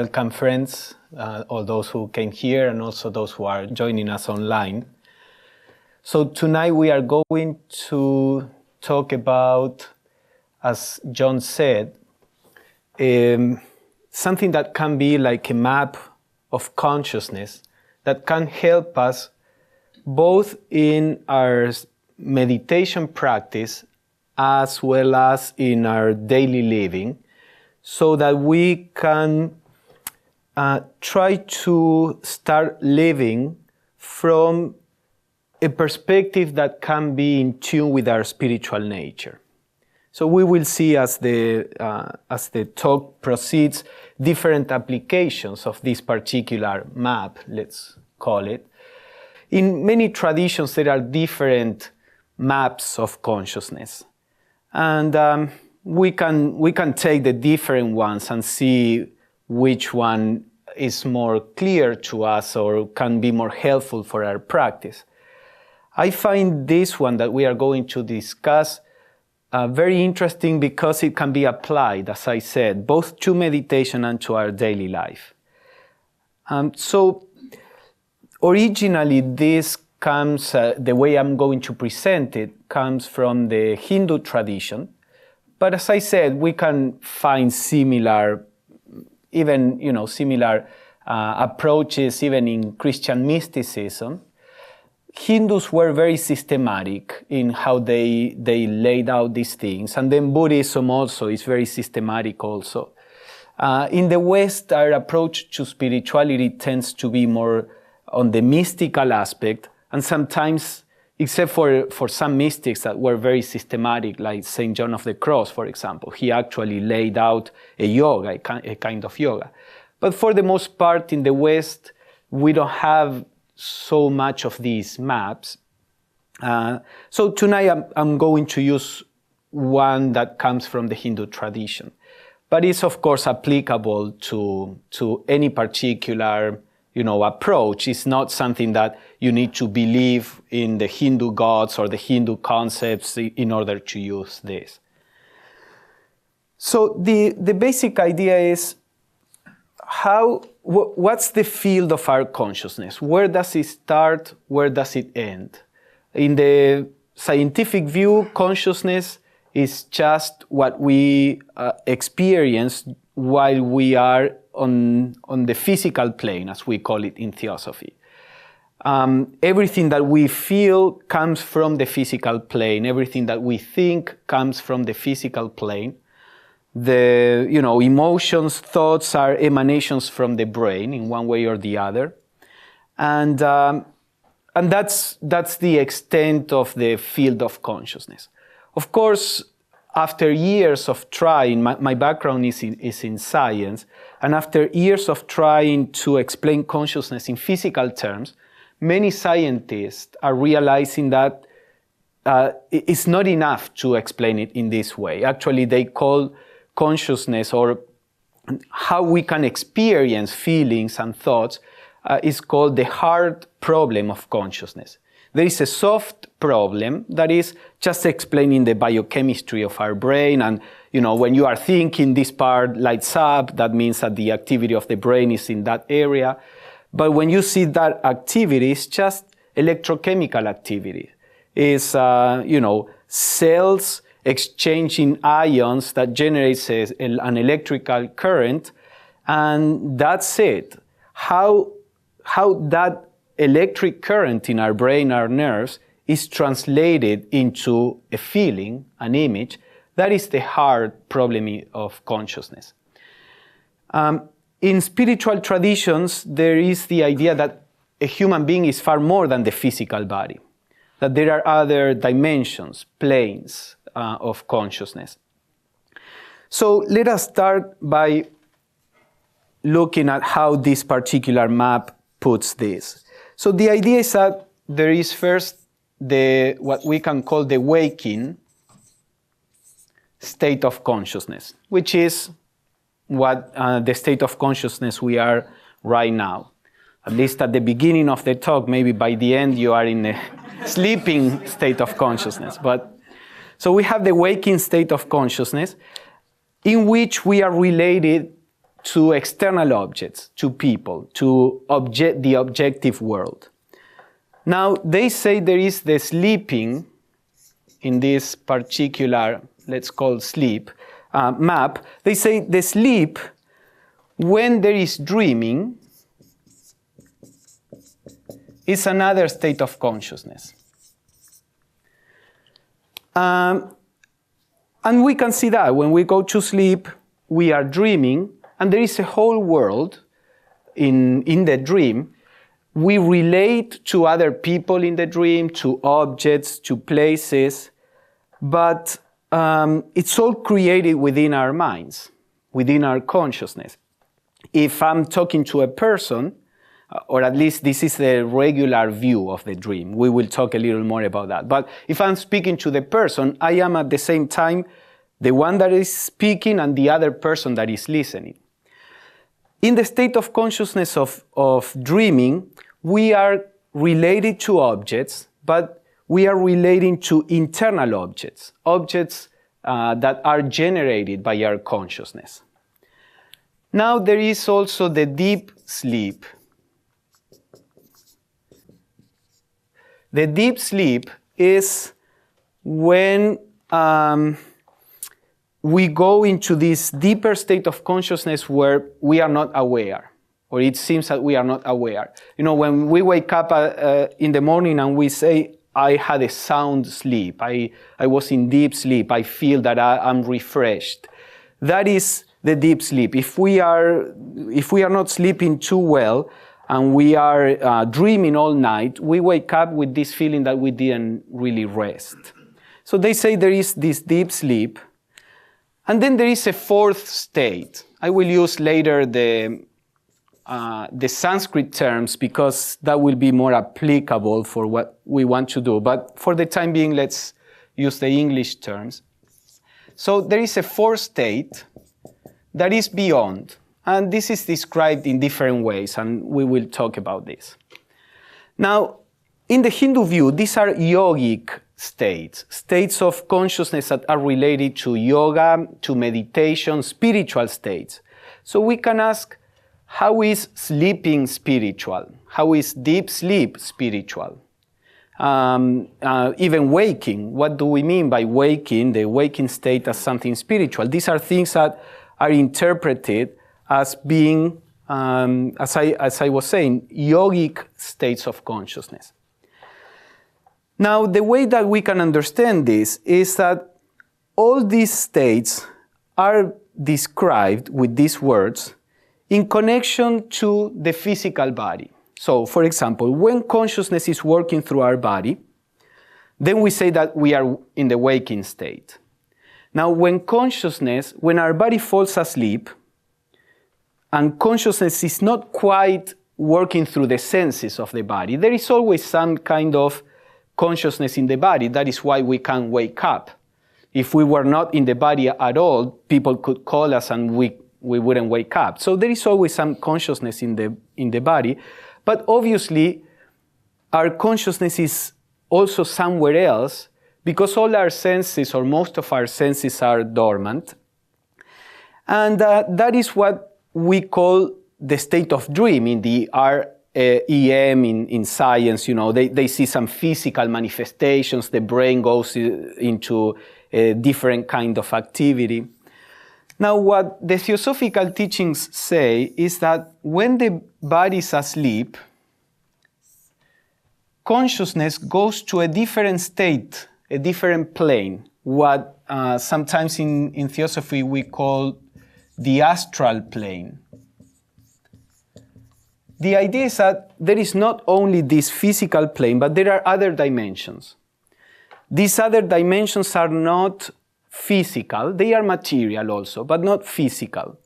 welcome friends, all those who came here and also those who are joining us online. So tonight we are going to talk about, as John said, something that can be like a map of consciousness that can help us both in our meditation practice as well as in our daily living, so that we can try to start living from a perspective that can be in tune with our spiritual nature. So we will see as the talk proceeds different applications of this particular map, let's call it. In many traditions there are different maps of consciousness, and we can take the different ones and see which one is more clear to us or can be more helpful for our practice. I find this one that we are going to discuss very interesting because it can be applied, as I said, both to meditation and to our daily life. So originally this comes, the way I'm going to present it, comes from the Hindu tradition. But as I said, we can find similar, similar approaches even in Christian mysticism. Hindus were very systematic in how they laid out these things, and then Buddhism also is very systematic also. In the West, our approach to spirituality tends to be more on the mystical aspect, and sometimes, except for some mystics that were very systematic, like St. John of the Cross, for example. He actually laid out a kind of yoga. But for the most part, in the West, we don't have so much of these maps. So tonight I'm going to use one that comes from the Hindu tradition. But it's of course applicable to any particular approach. It's not something that you need to believe in the Hindu gods or the Hindu concepts in order to use this. So the basic idea is what's the field of our consciousness? Where does it start? Where does it end? In the scientific view, consciousness is just what we experience while we are on the physical plane, as we call it in Theosophy. Everything that we feel comes from the physical plane. Everything that we think comes from the physical plane. The emotions, thoughts are emanations from the brain in one way or the other, and that's the extent of the field of consciousness. Of course, after years of trying, my background is in science, and after years of trying to explain consciousness in physical terms, many scientists are realizing that it's not enough to explain it in this way. Actually, they call consciousness, or how we can experience feelings and thoughts, is called the hard problem of consciousness. There is a soft problem that is just explaining the biochemistry of our brain, and when you are thinking, this part lights up, that means that the activity of the brain is in that area. But when you see that activity, it's just electrochemical activity. It's cells exchanging ions that generates an electrical current, and that's it. How that electric current in our brain, our nerves, is translated into a feeling, an image, that is the hard problem of consciousness. In spiritual traditions, there is the idea that a human being is far more than the physical body, that there are other dimensions, planes of consciousness. So let us start by looking at how this particular map puts this. So the idea is that there is first what we can call the waking state of consciousness, which is what the state of consciousness we are right now. At least at the beginning of the talk, maybe by the end you are in a sleeping state of consciousness. So we have the waking state of consciousness, in which we are related to external objects, to people, to the objective world. Now, they say there is the sleeping in this particular, let's call sleep, map. They say the sleep, when there is dreaming, is another state of consciousness. And we can see that when we go to sleep, we are dreaming, and there is a whole world in the dream. We relate to other people in the dream, to objects, to places, but it's all created within our minds, within our consciousness. If I'm talking to a person, or at least this is the regular view of the dream, we will talk a little more about that. But if I'm speaking to the person, I am at the same time the one that is speaking and the other person that is listening. In the state of consciousness of dreaming, we are related to objects, but we are relating to internal objects, objects that are generated by our consciousness. Now there is also the deep sleep. The deep sleep is when we go into this deeper state of consciousness where we are not aware, or it seems that we are not aware. You know, when we wake up in the morning and we say, I had a sound sleep, I was in deep sleep, I feel that I'm refreshed. That is the deep sleep. If we are not sleeping too well and we are dreaming all night, we wake up with this feeling that we didn't really rest. So they say there is this deep sleep. And then there is a fourth state. I will use later the Sanskrit terms because that will be more applicable for what we want to do. But for the time being, let's use the English terms. So there is a fourth state that is beyond. And this is described in different ways, and we will talk about this. Now, in the Hindu view, these are yogic states, states of consciousness that are related to yoga, to meditation, spiritual states. So we can ask, how is sleeping spiritual? How is deep sleep spiritual? Even waking, what do we mean by waking, the waking state as something spiritual? These are things that are interpreted as being, as I was saying, yogic states of consciousness. Now, the way that we can understand this is that all these states are described with these words in connection to the physical body. So, for example, when consciousness is working through our body, then we say that we are in the waking state. Now, when our body falls asleep, and consciousness is not quite working through the senses of the body, there is always some kind of consciousness in the body. That is why we can't wake up. If we were not in the body at all, people could call us and we wouldn't wake up. So there is always some consciousness in the body. But obviously, our consciousness is also somewhere else because all our senses, or most of our senses, are dormant. And that is what we call the state of dreaming, the REM in science. You know, they see some physical manifestations, the brain goes into a different kind of activity. Now, what the Theosophical teachings say is that when the body is asleep, consciousness goes to a different state, a different plane, what sometimes in Theosophy we call the astral plane. The idea is that there is not only this physical plane, but there are other dimensions. These other dimensions are not physical, they are material also, but not physical.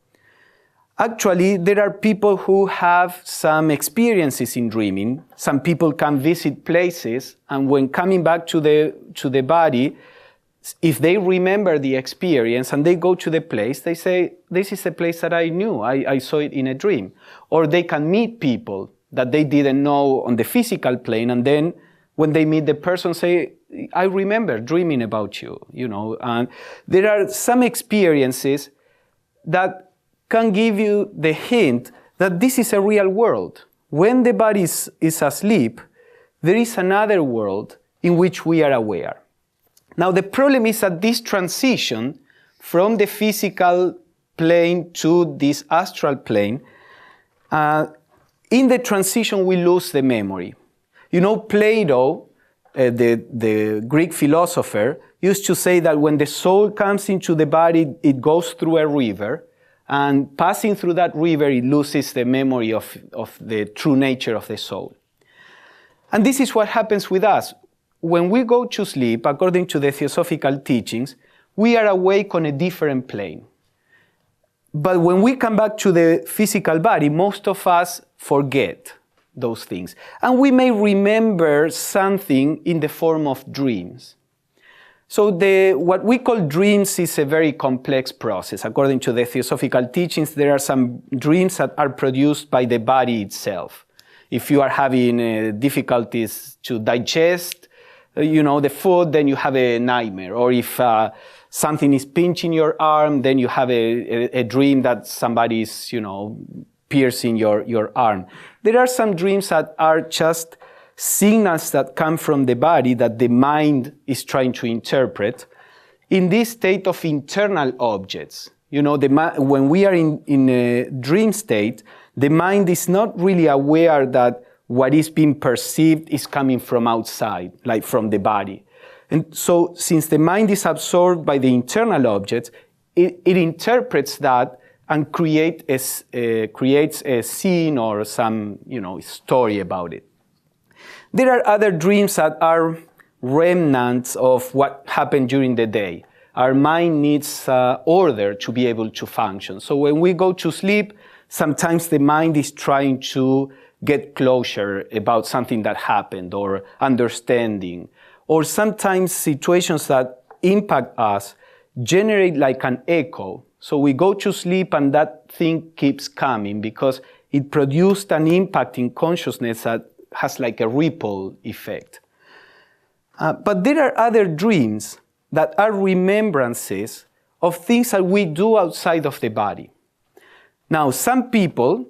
Actually, there are people who have some experiences in dreaming. Some people can visit places, and when coming back to the body, if they remember the experience and they go to the place, they say, this is a place that I knew, I saw it in a dream. Or they can meet people that they didn't know on the physical plane, and then when they meet the person, say, I remember dreaming about you, you know. And there are some experiences that can give you the hint that this is a real world. When the body is asleep, there is another world in which we are aware. Now, the problem is that this transition from the physical plane to this astral plane, in the transition we lose the memory. You know, Plato, the Greek philosopher, used to say that when the soul comes into the body, it goes through a river, and passing through that river, it loses the memory of the true nature of the soul. And this is what happens with us. When we go to sleep, according to the Theosophical teachings, we are awake on a different plane. But when we come back to the physical body, most of us forget those things. And we may remember something in the form of dreams. So what we call dreams is a very complex process. According to the Theosophical teachings, there are some dreams that are produced by the body itself. If you are having difficulties to digest, the food, then you have a nightmare. Or if something is pinching your arm, then you have a dream that somebody is, piercing your arm. There are some dreams that are just signals that come from the body that the mind is trying to interpret in this state of internal objects. When we are in a dream state, the mind is not really aware that what is being perceived is coming from outside, like from the body. And so, since the mind is absorbed by the internal objects, it interprets that and creates a scene or some, story about it. There are other dreams that are remnants of what happened during the day. Our mind needs order to be able to function. So when we go to sleep, sometimes the mind is trying to get closure about something that happened or understanding. Or sometimes situations that impact us generate like an echo. So we go to sleep and that thing keeps coming because it produced an impact in consciousness that has like a ripple effect. But there are other dreams that are remembrances of things that we do outside of the body. Now, some people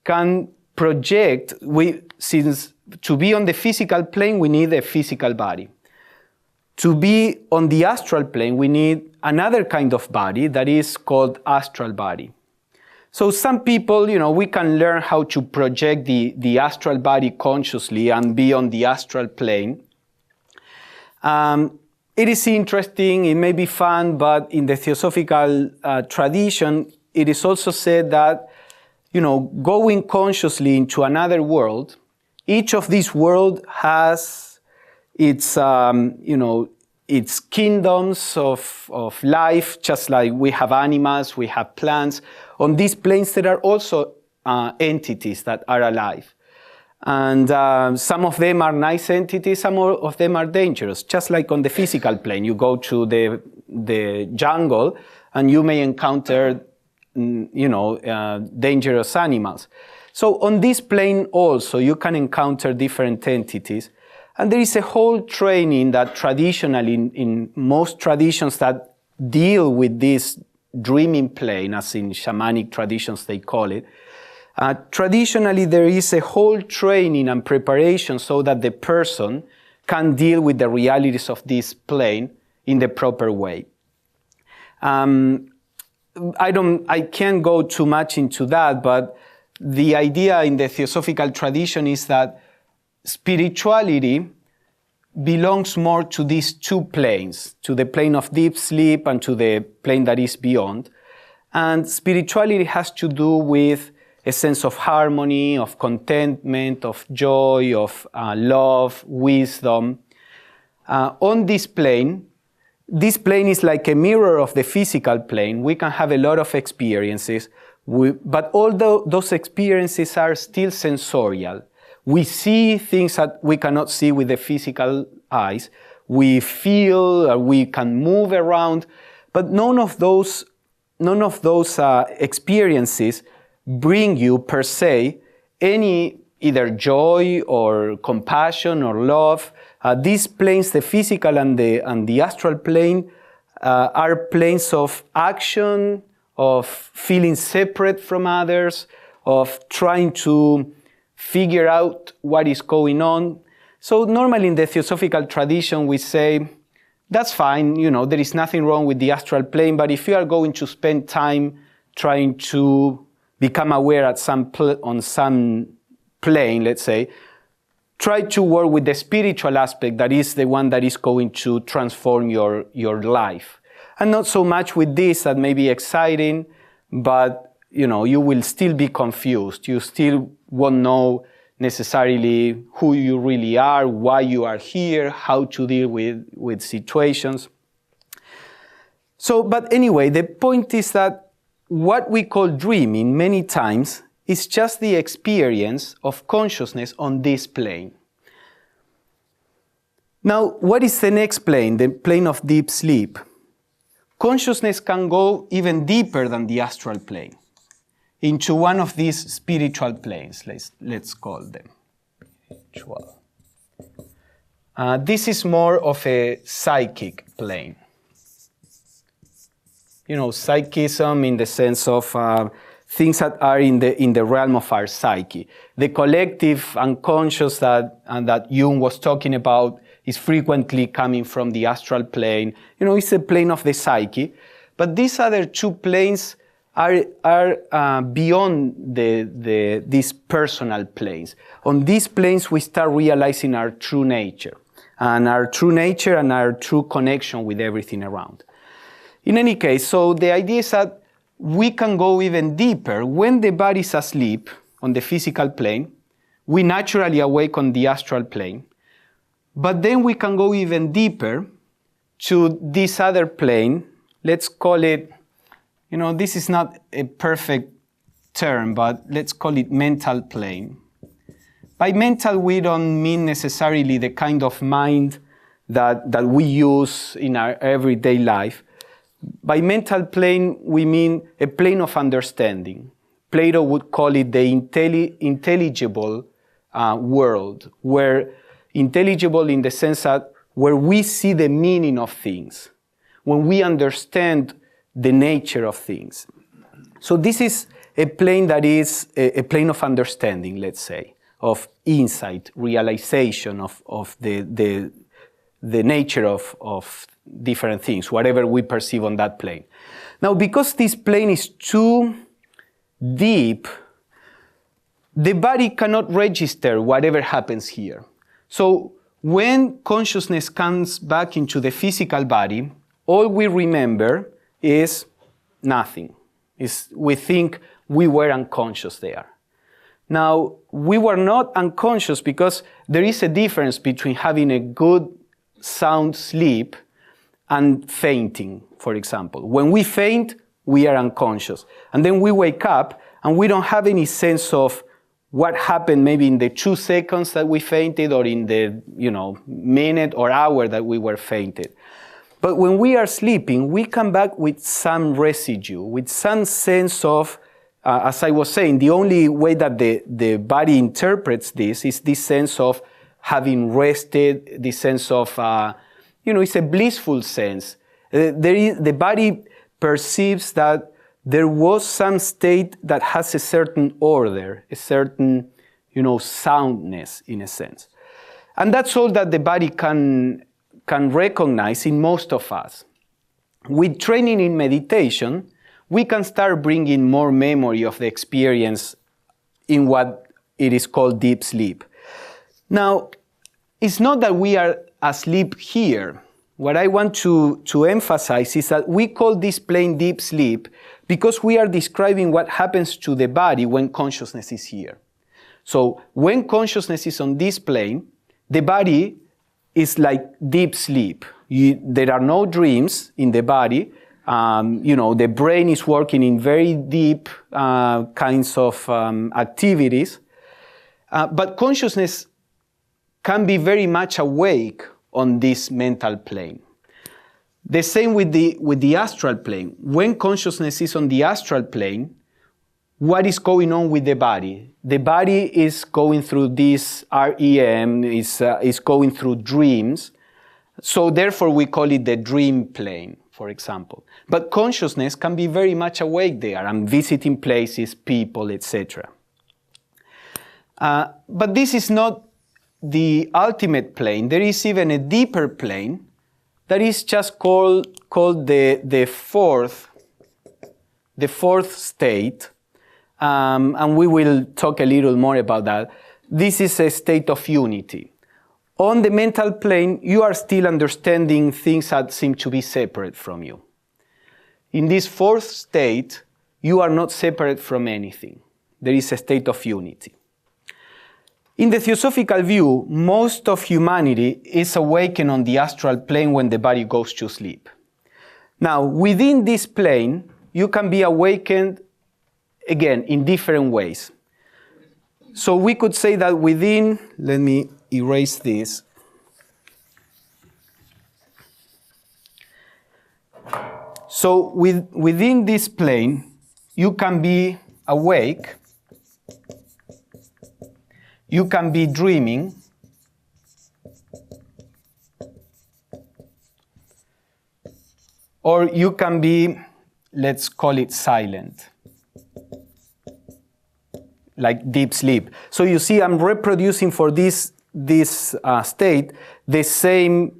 can project, since to be on the physical plane, we need a physical body. To be on the astral plane, we need another kind of body that is called astral body. So some people, we can learn how to project the astral body consciously and be on the astral plane. It is interesting, it may be fun, but in the Theosophical tradition, it is also said that, going consciously into another world, each of these worlds has its, its kingdoms of life, just like we have animals, we have plants. On these planes, there are also entities that are alive. And some of them are nice entities, some of them are dangerous. Just like on the physical plane, you go to the jungle and you may encounter, dangerous animals. So on this plane also, you can encounter different entities. And there is a whole training that traditionally, in most traditions that deal with this dreaming plane, as in shamanic traditions they call it, traditionally there is a whole training and preparation so that the person can deal with the realities of this plane in the proper way. I can't go too much into that, but the idea in the Theosophical tradition is that spirituality belongs more to these two planes, to the plane of deep sleep and to the plane that is beyond. And spirituality has to do with a sense of harmony, of contentment, of joy, of love, wisdom. On this plane is like a mirror of the physical plane. We can have a lot of experiences, but all those experiences are still sensorial. We see things that we cannot see with the physical eyes. We feel, we can move around, but none of those experiences bring you per se any either joy or compassion or love. These planes, the physical and the astral plane, are planes of action, of feeling separate from others, of trying to figure out what is going on. So normally in the Theosophical tradition we say, that's fine, there is nothing wrong with the astral plane, but if you are going to spend time trying to become aware on some plane, let's say, try to work with the spiritual aspect that is the one that is going to transform your life. And not so much with this that may be exciting, but you will still be confused. You still won't know necessarily who you really are, why you are here, how to deal with situations. So, but anyway, the point is that what we call dreaming many times is just the experience of consciousness on this plane. Now, what is the next plane, the plane of deep sleep? Consciousness can go even deeper than the astral plane, into one of these spiritual planes, let's call them. This is more of a psychic plane. Psychism in the sense of things that are in the realm of our psyche. The collective unconscious that Jung was talking about is frequently coming from the astral plane. It's a plane of the psyche. But these other two planes are beyond these personal planes. On these planes, we start realizing our true nature and our true connection with everything around. In any case, so the idea is that we can go even deeper. When the body is asleep on the physical plane, we naturally awake on the astral plane. But then we can go even deeper to this other plane. Let's call it, this is not a perfect term, but let's call it mental plane. By mental, we don't mean necessarily the kind of mind that we use in our everyday life. By mental plane, we mean a plane of understanding. Plato would call it the intelligible world, where intelligible in the sense that where we see the meaning of things, when we understand the nature of things. So this is a plane that is a plane of understanding, let's say, of insight, realization of the nature of different things, whatever we perceive on that plane. Now, because this plane is too deep, the body cannot register whatever happens here. So when consciousness comes back into the physical body, all we remember is nothing. We think we were unconscious there. Now, we were not unconscious because there is a difference between having a good sound sleep and fainting, for example. When we faint, we are unconscious. And then we wake up and we don't have any sense of what happened maybe in the 2 seconds that we fainted or in the minute or hour that we were fainted. But when we are sleeping, we come back with some residue, with some sense of, as I was saying, the only way that the body interprets this is this sense of having rested, this sense of, it's a blissful sense. The body perceives that there was some state that has a certain order, a certain, soundness in a sense. And that's all that the body can recognize in most of us. With training in meditation, we can start bringing more memory of the experience in what it is called deep sleep. Now, it's not that we are asleep here. What I want to emphasize is that we call this plane deep sleep because we are describing what happens to the body when consciousness is here. So when consciousness is on this plane, the body is like deep sleep. There are no dreams in the body. The brain is working in very deep kinds of activities. But consciousness can be very much awake on this mental plane. The same with the astral plane. When consciousness is on the astral plane, what is going on with the body? The body is going through this REM, is going through dreams. So therefore we call it the dream plane, for example. But consciousness can be very much awake there and visiting places, people, etc. But this is not the ultimate plane. There is even a deeper plane that is just called the fourth state, and we will talk a little more about that. This is a state of unity. On the mental plane, you are still understanding things that seem to be separate from you. In this fourth state, you are not separate from anything. There is a state of unity. In the Theosophical view, most of humanity is awakened on the astral plane when the body goes to sleep. Now, within this plane, you can be awakened, again, in different ways. So we could say that within, let me erase this. So within this plane, you can be awake, you can be dreaming, or you can be, let's call it silent, like deep sleep. So you see, I'm reproducing for this state the same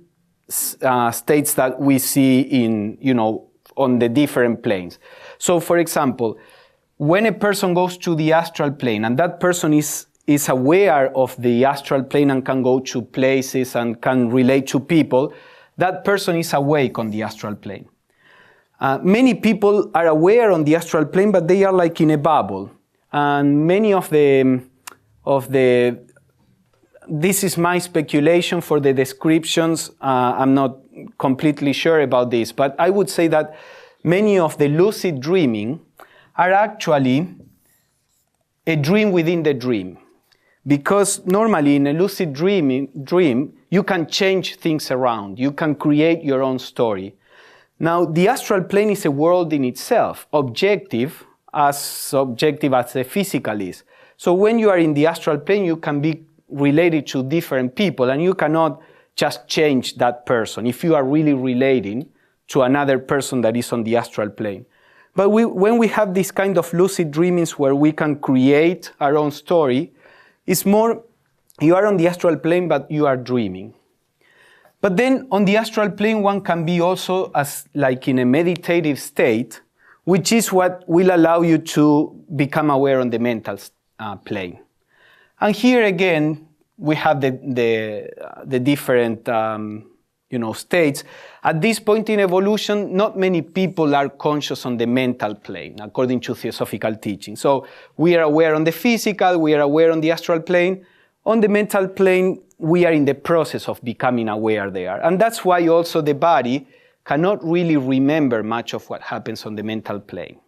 states that we see in, on the different planes. So for example, when a person goes to the astral plane and that person is aware of the astral plane and can go to places and can relate to people, that person is awake on the astral plane. Many people are aware on the astral plane, but they are like in a bubble. And many of the this is my speculation for the descriptions. I'm not completely sure about this, but I would say that many of the lucid dreaming are actually a dream within the dream. Because normally in a lucid dream, you can change things around. You can create your own story. Now, the astral plane is a world in itself, objective as the physical is. So when you are in the astral plane, you can be related to different people, and you cannot just change that person if you are really relating to another person that is on the astral plane. But when we have this kind of lucid dreamings where we can create our own story, it's more, you are on the astral plane, but you are dreaming. But then on the astral plane, one can be also as like in a meditative state, which is what will allow you to become aware on the mental plane. And here again, we have the different states. At this point in evolution, not many people are conscious on the mental plane, according to Theosophical teaching. So we are aware on the physical, we are aware on the astral plane. On the mental plane, we are in the process of becoming aware there. And that's why also the body cannot really remember much of what happens on the mental plane.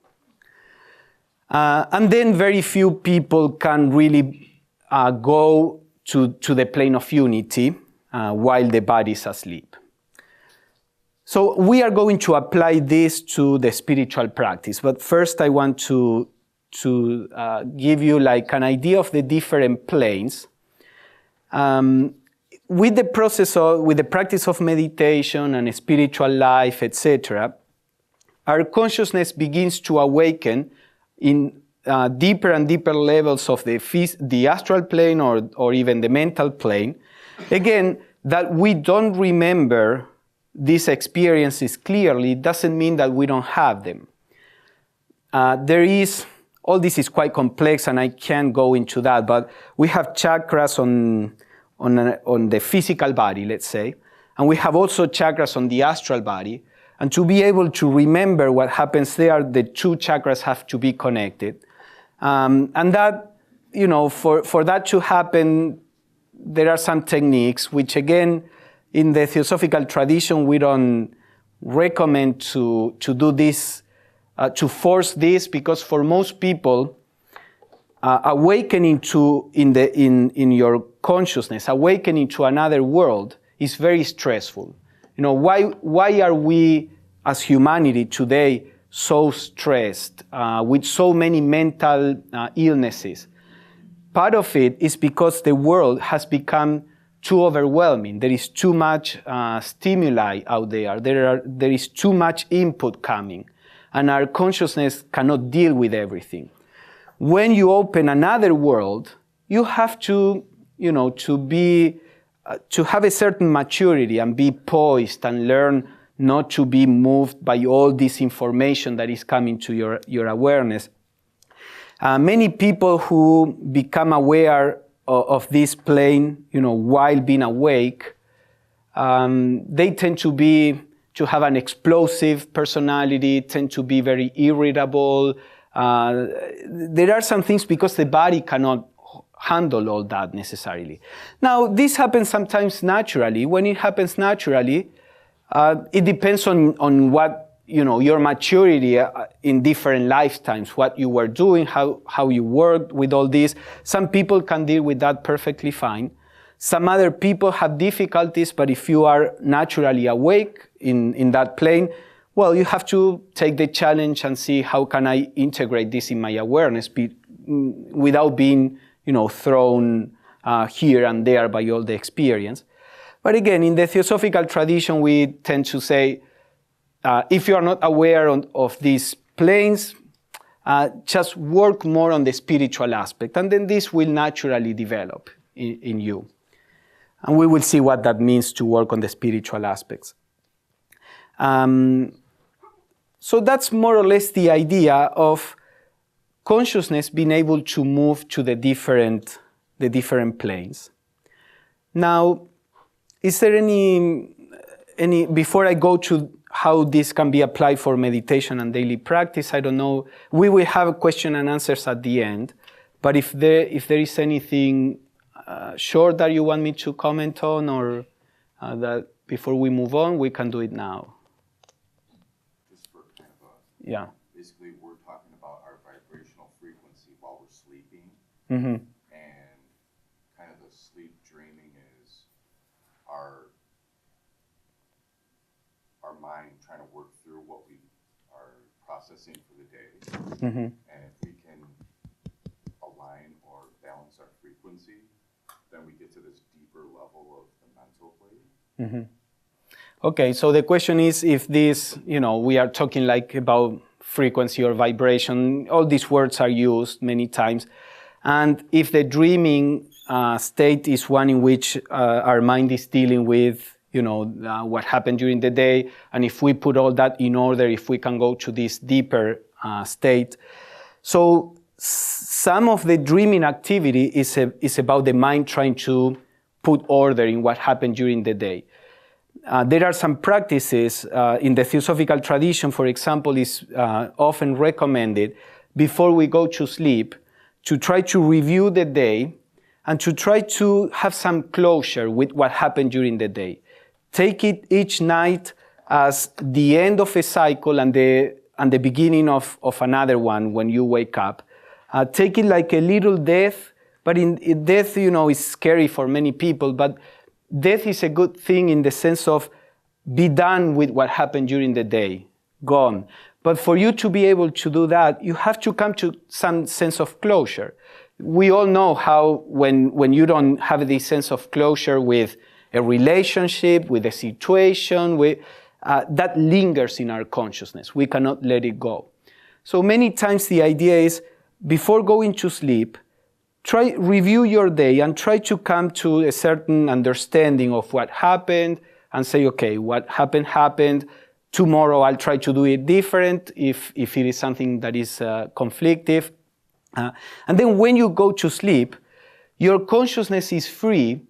And then very few people can really go to the plane of unity while the body is asleep. So we are going to apply this to the spiritual practice. But first I want to give you like an idea of the different planes. With the practice of meditation and spiritual life, etc., our consciousness begins to awaken in deeper and deeper levels of the astral plane or even the mental plane. Again, that we don't remember these experiences clearly doesn't mean that we don't have them. All this is quite complex and I can't go into that, but we have chakras on the physical body, let's say, and we have also chakras on the astral body. And to be able to remember what happens there, the two chakras have to be connected. And that, for that to happen, there are some techniques, which again, in the Theosophical tradition, we don't recommend to do this, to force this, because for most people, awakening in your consciousness, awakening to another world is very stressful. Why are we as humanity today so stressed with so many mental illnesses? Part of it is because the world has become too overwhelming. There is too much stimuli out there. There is too much input coming, and our consciousness cannot deal with everything. When you open another world, you have to, to have a certain maturity and be poised and learn not to be moved by all this information that is coming to your awareness. Many people who become aware of this plane, while being awake, they tend to have an explosive personality, tend to be very irritable. There are some things because the body cannot handle all that necessarily. Now, this happens sometimes naturally. When it happens naturally, it depends on what, your maturity in different lifetimes, what you were doing, how you worked with all this. Some people can deal with that perfectly fine. Some other people have difficulties, but if you are naturally awake in that plane, well, you have to take the challenge and see how can I integrate this in my awareness without being, thrown here and there by all the experience. But again, in the Theosophical tradition, we tend to say, if you are not aware of these planes, just work more on the spiritual aspect, and then this will naturally develop in you. And we will see what that means to work on the spiritual aspects. So that's more or less the idea of consciousness being able to move to the different planes. Now, is there any before I go to how this can be applied for meditation and daily practice, I don't know. We will have question and answers at the end, but if there is anything short that you want me to comment on, or that before we move on, we can do it now. Just for kind of yeah. Basically, we're talking about our vibrational frequency while we're sleeping, Mm-hmm. and kind of the sleep dreaming is our mind trying to work through what we are processing for the day. Mm-hmm. And if we can align or balance our frequency, then we get to this deeper level of the mental plane. Mm-hmm. Okay, so the question is if this, we are talking like about frequency or vibration, all these words are used many times, and if the dreaming state is one in which our mind is dealing with what happened during the day, and if we put all that in order, if we can go to this deeper state. So some of the dreaming activity is about the mind trying to put order in what happened during the day. There are some practices in the Theosophical tradition, for example, is often recommended before we go to sleep to try to review the day and to try to have some closure with what happened during the day. Take it each night as the end of a cycle and the beginning of another one when you wake up. Take it like a little death, but in death, is scary for many people, but death is a good thing in the sense of be done with what happened during the day, gone. But for you to be able to do that, you have to come to some sense of closure. We all know how when you don't have this sense of closure with a relationship, with a situation, that lingers in our consciousness. We cannot let it go. So many times the idea is, before going to sleep, review your day and try to come to a certain understanding of what happened and say, okay, what happened. Tomorrow I'll try to do it different if it is something that is conflictive. And then when you go to sleep, your consciousness is free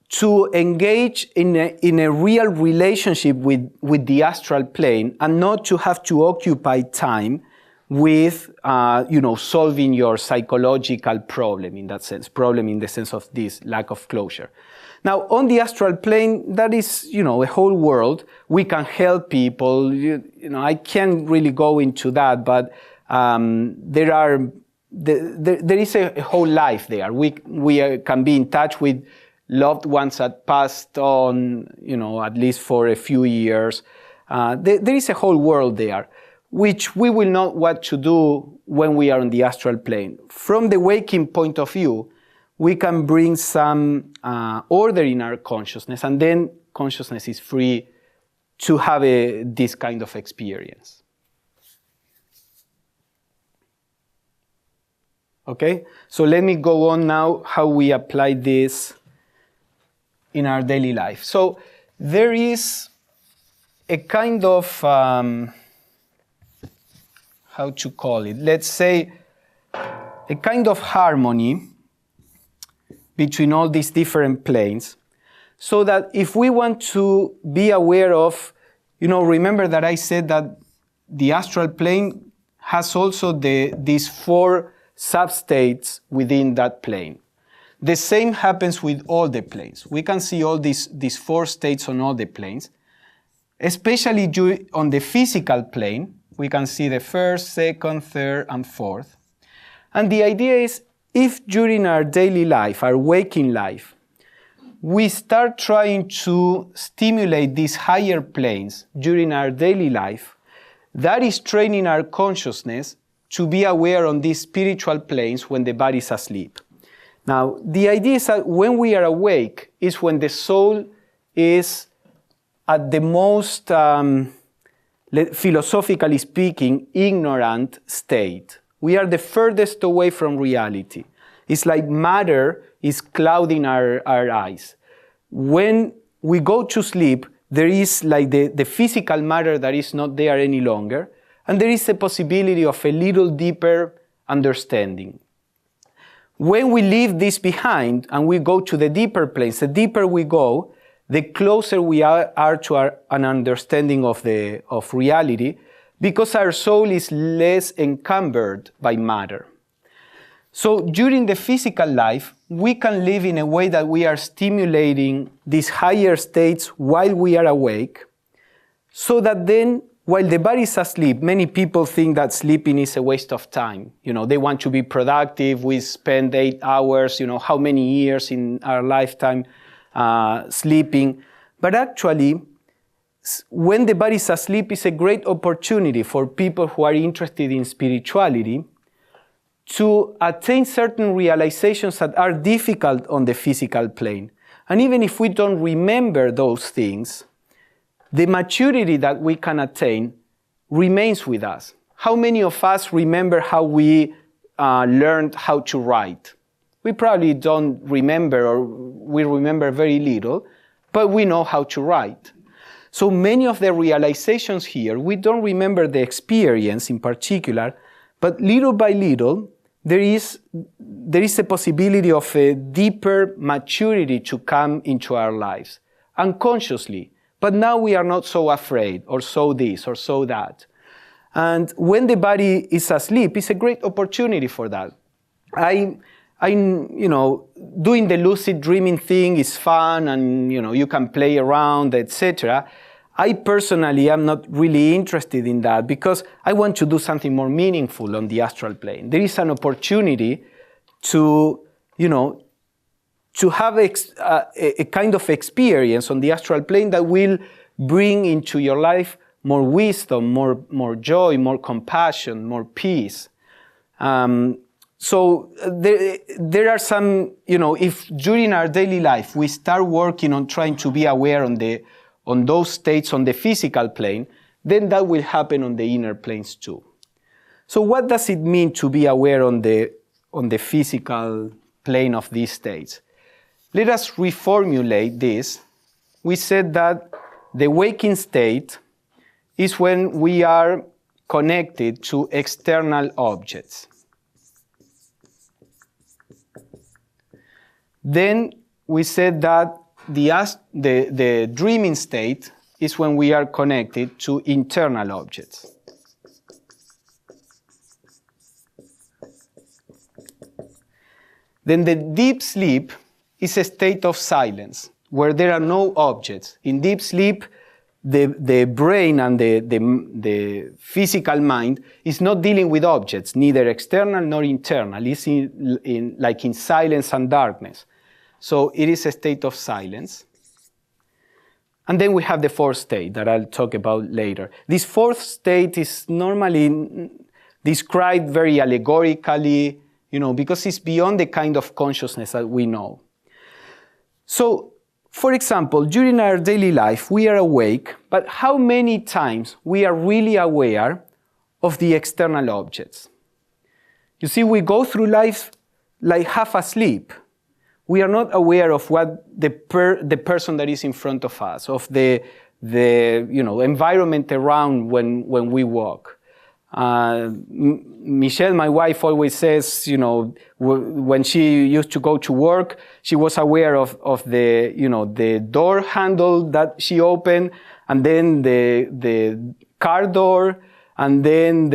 to engage in a real relationship with the astral plane and not to have to occupy time with, solving your psychological problem in that sense, problem in the sense of this lack of closure. Now, on the astral plane, that is, a whole world. We can help people. I can't really go into that, but there is a whole life there. We can be in touch with loved ones that passed on, at least for a few years. There is a whole world there, which we will know what to do when we are on the astral plane. From the waking point of view, we can bring some order in our consciousness, and then consciousness is free to have this kind of experience. Okay, so let me go on now how we apply this in our daily life. So there is a kind of, how to call it, let's say a kind of harmony between all these different planes, so that if we want to be aware of, remember that I said that the astral plane has also these 4 substates within that plane. The same happens with all the planes. We can see all these 4 states on all the planes. Especially on the physical plane, we can see the 1st, 2nd, 3rd, and 4th. And the idea is, if during our daily life, our waking life, we start trying to stimulate these higher planes during our daily life, that is training our consciousness to be aware on these spiritual planes when the body is asleep. Now, the idea is that when we are awake is when the soul is at the most, philosophically speaking, ignorant state. We are the furthest away from reality. It's like matter is clouding our eyes. When we go to sleep, there is like the physical matter that is not there any longer, and there is a possibility of a little deeper understanding. When we leave this behind and we go to the deeper planes, the deeper we go, the closer we are to an understanding of reality, because our soul is less encumbered by matter. So during the physical life, we can live in a way that we are stimulating these higher states while we are awake, so that then, while the body is asleep, many people think that sleeping is a waste of time. They want to be productive. We spend 8 hours, how many years in our lifetime sleeping. But actually, when the body is asleep, it's a great opportunity for people who are interested in spirituality to attain certain realizations that are difficult on the physical plane. And even if we don't remember those things, the maturity that we can attain remains with us. How many of us remember how we learned how to write? We probably don't remember, or we remember very little, but we know how to write. So many of the realizations here, we don't remember the experience in particular, but little by little, there is a possibility of a deeper maturity to come into our lives, unconsciously. But now we are not so afraid, or so this, or so that. And when the body is asleep, it's a great opportunity for that. Doing the lucid dreaming thing is fun, and you can play around, etc. I personally am not really interested in that, because I want to do something more meaningful on the astral plane. There is an opportunity to have a kind of experience on the astral plane that will bring into your life more wisdom, more joy, more compassion, more peace. So there are some, if during our daily life we start working on trying to be aware on those states on the physical plane, then that will happen on the inner planes too. So what does it mean to be aware on the physical plane of these states? Let us reformulate this. We said that the waking state is when we are connected to external objects. Then we said that the dreaming state is when we are connected to internal objects. Then the deep sleep is a state of silence, where there are no objects. In deep sleep, the brain and the physical mind is not dealing with objects, neither external nor internal. It's like in silence and darkness. So it is a state of silence. And then we have the 4th state that I'll talk about later. This 4th state is normally described very allegorically. because it's beyond the kind of consciousness that we know. So, for example, during our daily life, we are awake, but how many times we are really aware of the external objects? You see, we go through life like half asleep. We are not aware of what the person that is in front of us, of the environment around when we walk. Michelle, my wife, always says, when she used to go to work, she was aware of the door handle that she opened, and then the car door, and then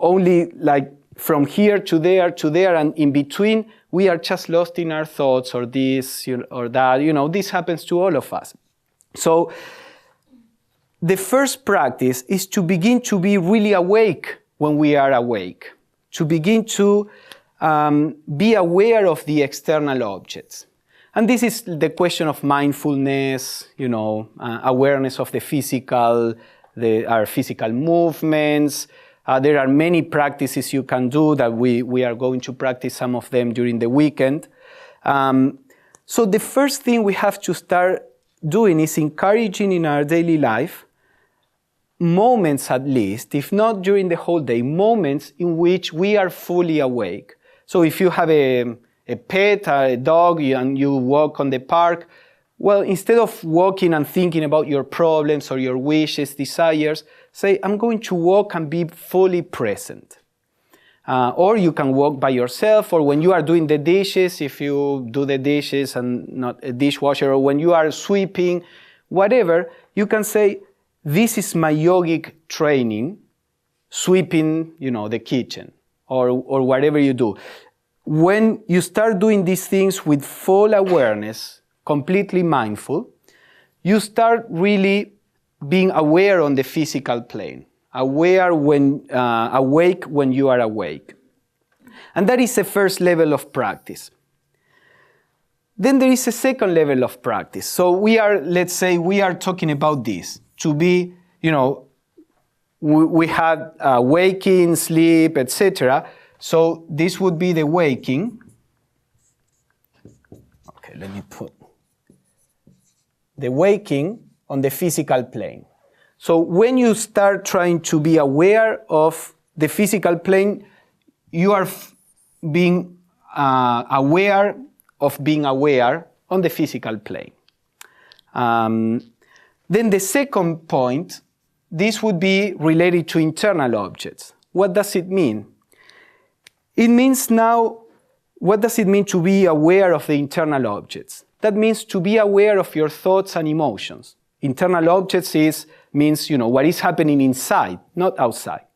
only like from here to there, and in between, we are just lost in our thoughts, or this or that. This happens to all of us. So the first practice is to begin to be really awake when we are awake, to begin to be aware of the external objects. And this is the question of mindfulness, awareness of the physical, our physical movements. There are many practices you can do that we are going to practice some of them during the weekend. So the first thing we have to start doing is encouraging in our daily life moments, at least, if not during the whole day, moments in which we are fully awake. So if you have a pet, a dog, and you walk on the park, well, instead of walking and thinking about your problems or your wishes, desires, say, I'm going to walk and be fully present. Or you can walk by yourself, or when you are doing the dishes, if you do the dishes and not a dishwasher, or when you are sweeping, whatever, you can say, this is my yogic training, sweeping, the kitchen, or whatever you do. When you start doing these things with full awareness, completely mindful, you start really being aware on the physical plane, awake when you are awake. And that is the first level of practice. Then there is a second level of practice. So let's say we are talking about this, to be, we had waking, sleep, etc. So this would be the waking. Okay, let me put the waking on the physical plane. So when you start trying to be aware of the physical plane, you are being aware of being aware on the physical plane. Then the second point, this would be related to internal objects. What does it mean? It means now, what does it mean to be aware of the internal objects? That means to be aware of your thoughts and emotions. Internal objects means what is happening inside, not outside.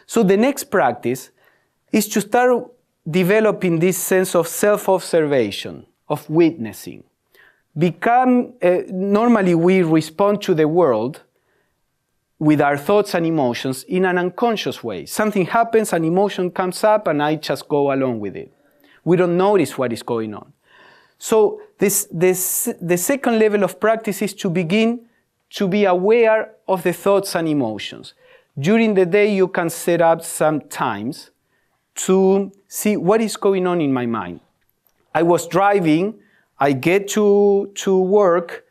So the next practice is to start developing this sense of self-observation, of witnessing. Normally we respond to the world with our thoughts and emotions in an unconscious way. Something happens, an emotion comes up, and I just go along with it. We don't notice what is going on. So the second level of practice is to begin to be aware of the thoughts and emotions. During the day, you can set up some times to see what is going on in my mind. I was driving, I get to work,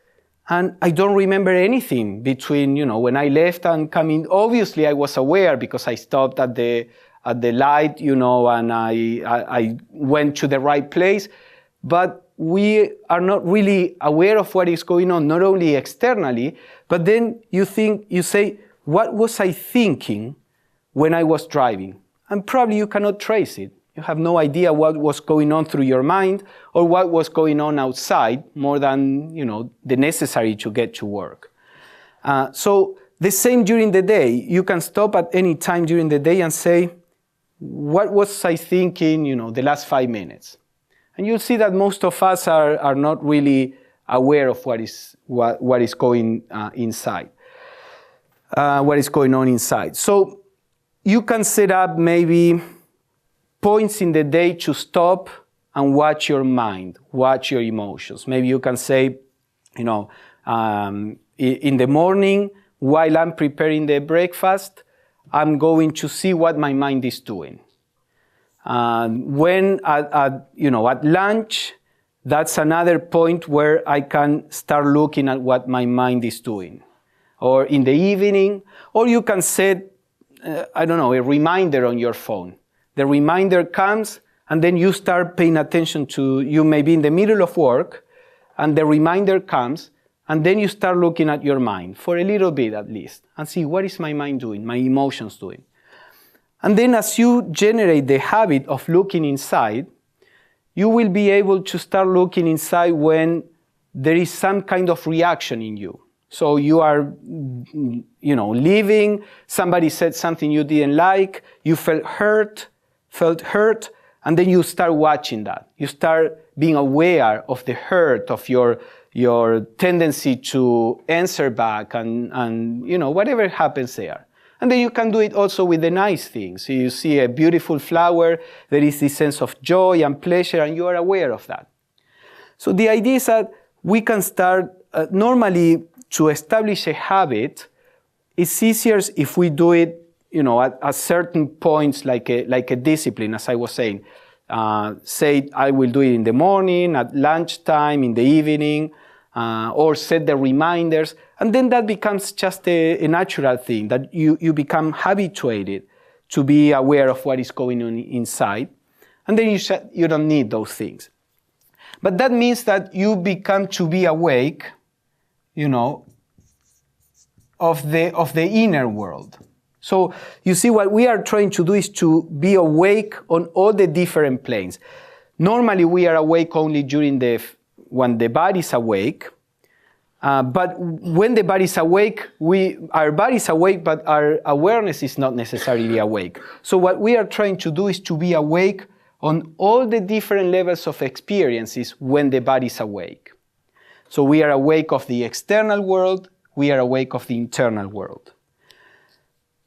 and I don't remember anything between, when I left and coming. Obviously, I was aware because I stopped at the light, and I went to the right place. But we are not really aware of what is going on, not only externally, but then you say, what was I thinking when I was driving? And probably you cannot trace it. You have no idea what was going on through your mind or what was going on outside more than, the necessary to get to work. So the same during the day. You can stop at any time during the day and say, what was I thinking, the last 5 minutes? And you'll see that most of us are not really aware of what is going inside, what is going on inside. So you can set up maybe points in the day to stop and watch your mind, watch your emotions. Maybe you can say, in the morning, while I'm preparing the breakfast, I'm going to see what my mind is doing. When at lunch, that's another point where I can start looking at what my mind is doing. Or in the evening, or you can set, a reminder on your phone. The reminder comes, and then you start paying attention to, you may be in the middle of work, and the reminder comes, and then you start looking at your mind, for a little bit at least, and see, what is my mind doing, my emotions doing? And then as you generate the habit of looking inside, you will be able to start looking inside when there is some kind of reaction in you. So you are, leaving, somebody said something you didn't like, you felt hurt, and then you start watching that. You start being aware of the hurt, of your tendency to answer back and whatever happens there. And then you can do it also with the nice things. So you see a beautiful flower, there is this sense of joy and pleasure, and you are aware of that. So the idea is that we can start, normally to establish a habit, it's easier if we do it, at certain points, like a discipline, as I was saying. Say I will do it in the morning, at lunchtime, in the evening, or set the reminders, and then that becomes just a natural thing, that you become habituated to be aware of what is going on inside, and then you don't need those things. But that means that you become to be awake, of the inner world. So you see, what we are trying to do is to be awake on all the different planes. Normally we are awake only when the body is awake. But when the body is awake, our body is awake, but our awareness is not necessarily awake. So what we are trying to do is to be awake on all the different levels of experiences when the body is awake. So we are awake of the external world, we are awake of the internal world.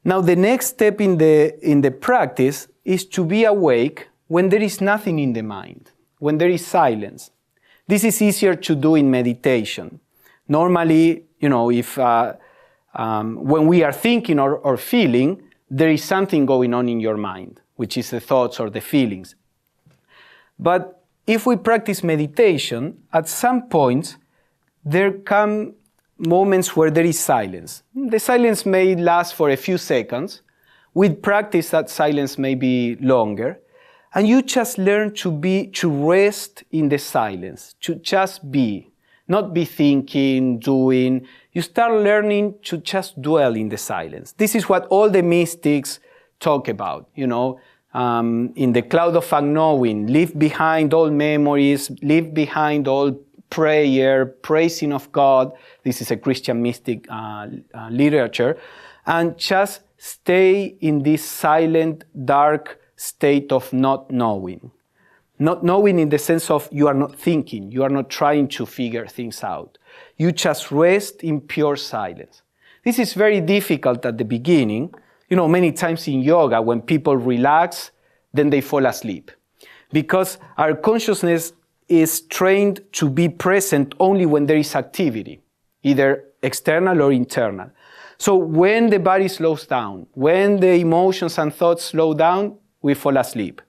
Now the next step in the practice is to be awake when there is nothing in the mind, when there is silence. This is easier to do in meditation. Normally, if when we are thinking or feeling, there is something going on in your mind, which is the thoughts or the feelings. But if we practice meditation, at some point, there come moments where there is silence. The silence may last for a few seconds. With practice, that silence may be longer. And you just learn to rest in the silence, to just be, not be thinking, doing. You start learning to just dwell in the silence. This is what all the mystics talk about, in the cloud of unknowing, leave behind all memories, leave behind all prayer, praising of God. This is a Christian mystic literature. And just stay in this silent, dark state of not knowing. Not knowing in the sense of you are not thinking, you are not trying to figure things out. You just rest in pure silence. This is very difficult at the beginning. Many times in yoga, when people relax, then they fall asleep. Because our consciousness is trained to be present only when there is activity, either external or internal. So when the body slows down, when the emotions and thoughts slow down, we fall asleep.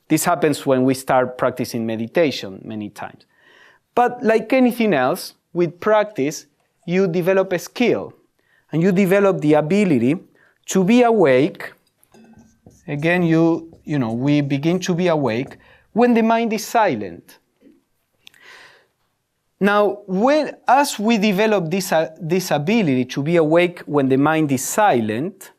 This happens when we start practicing meditation many times. But like anything else, with practice, you develop a skill and you develop the ability to be awake. Again, we begin to be awake when the mind is silent. Now, as we develop this ability to be awake when the mind is silent,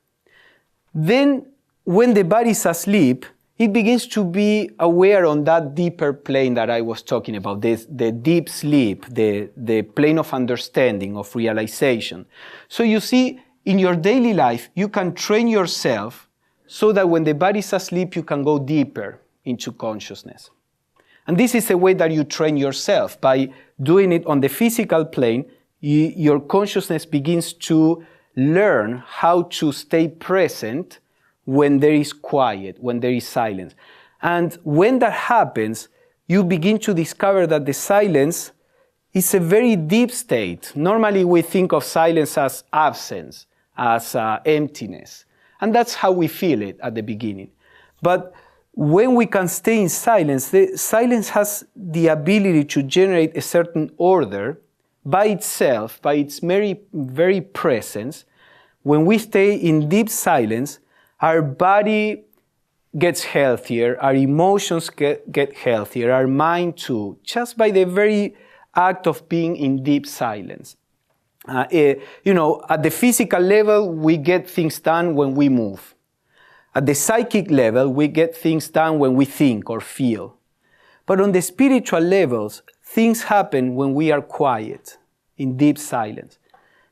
then when the body is asleep, it begins to be aware on that deeper plane that I was talking about, the deep sleep, the plane of understanding, of realization. So you see, in your daily life, you can train yourself so that when the body is asleep, you can go deeper into consciousness. And this is a way that you train yourself. By doing it on the physical plane, your consciousness begins to learn how to stay present when there is quiet, when there is silence. And when that happens, you begin to discover that the silence is a very deep state. Normally we think of silence as absence, as emptiness. And that's how we feel it at the beginning. But when we can stay in silence, the silence has the ability to generate a certain order by itself, by its very presence. When we stay in deep silence, our body gets healthier, our emotions get healthier, our mind too, just by the very act of being in deep silence. At the physical level, we get things done when we move. At the psychic level, we get things done when we think or feel. But on the spiritual levels, things happen when we are quiet, in deep silence.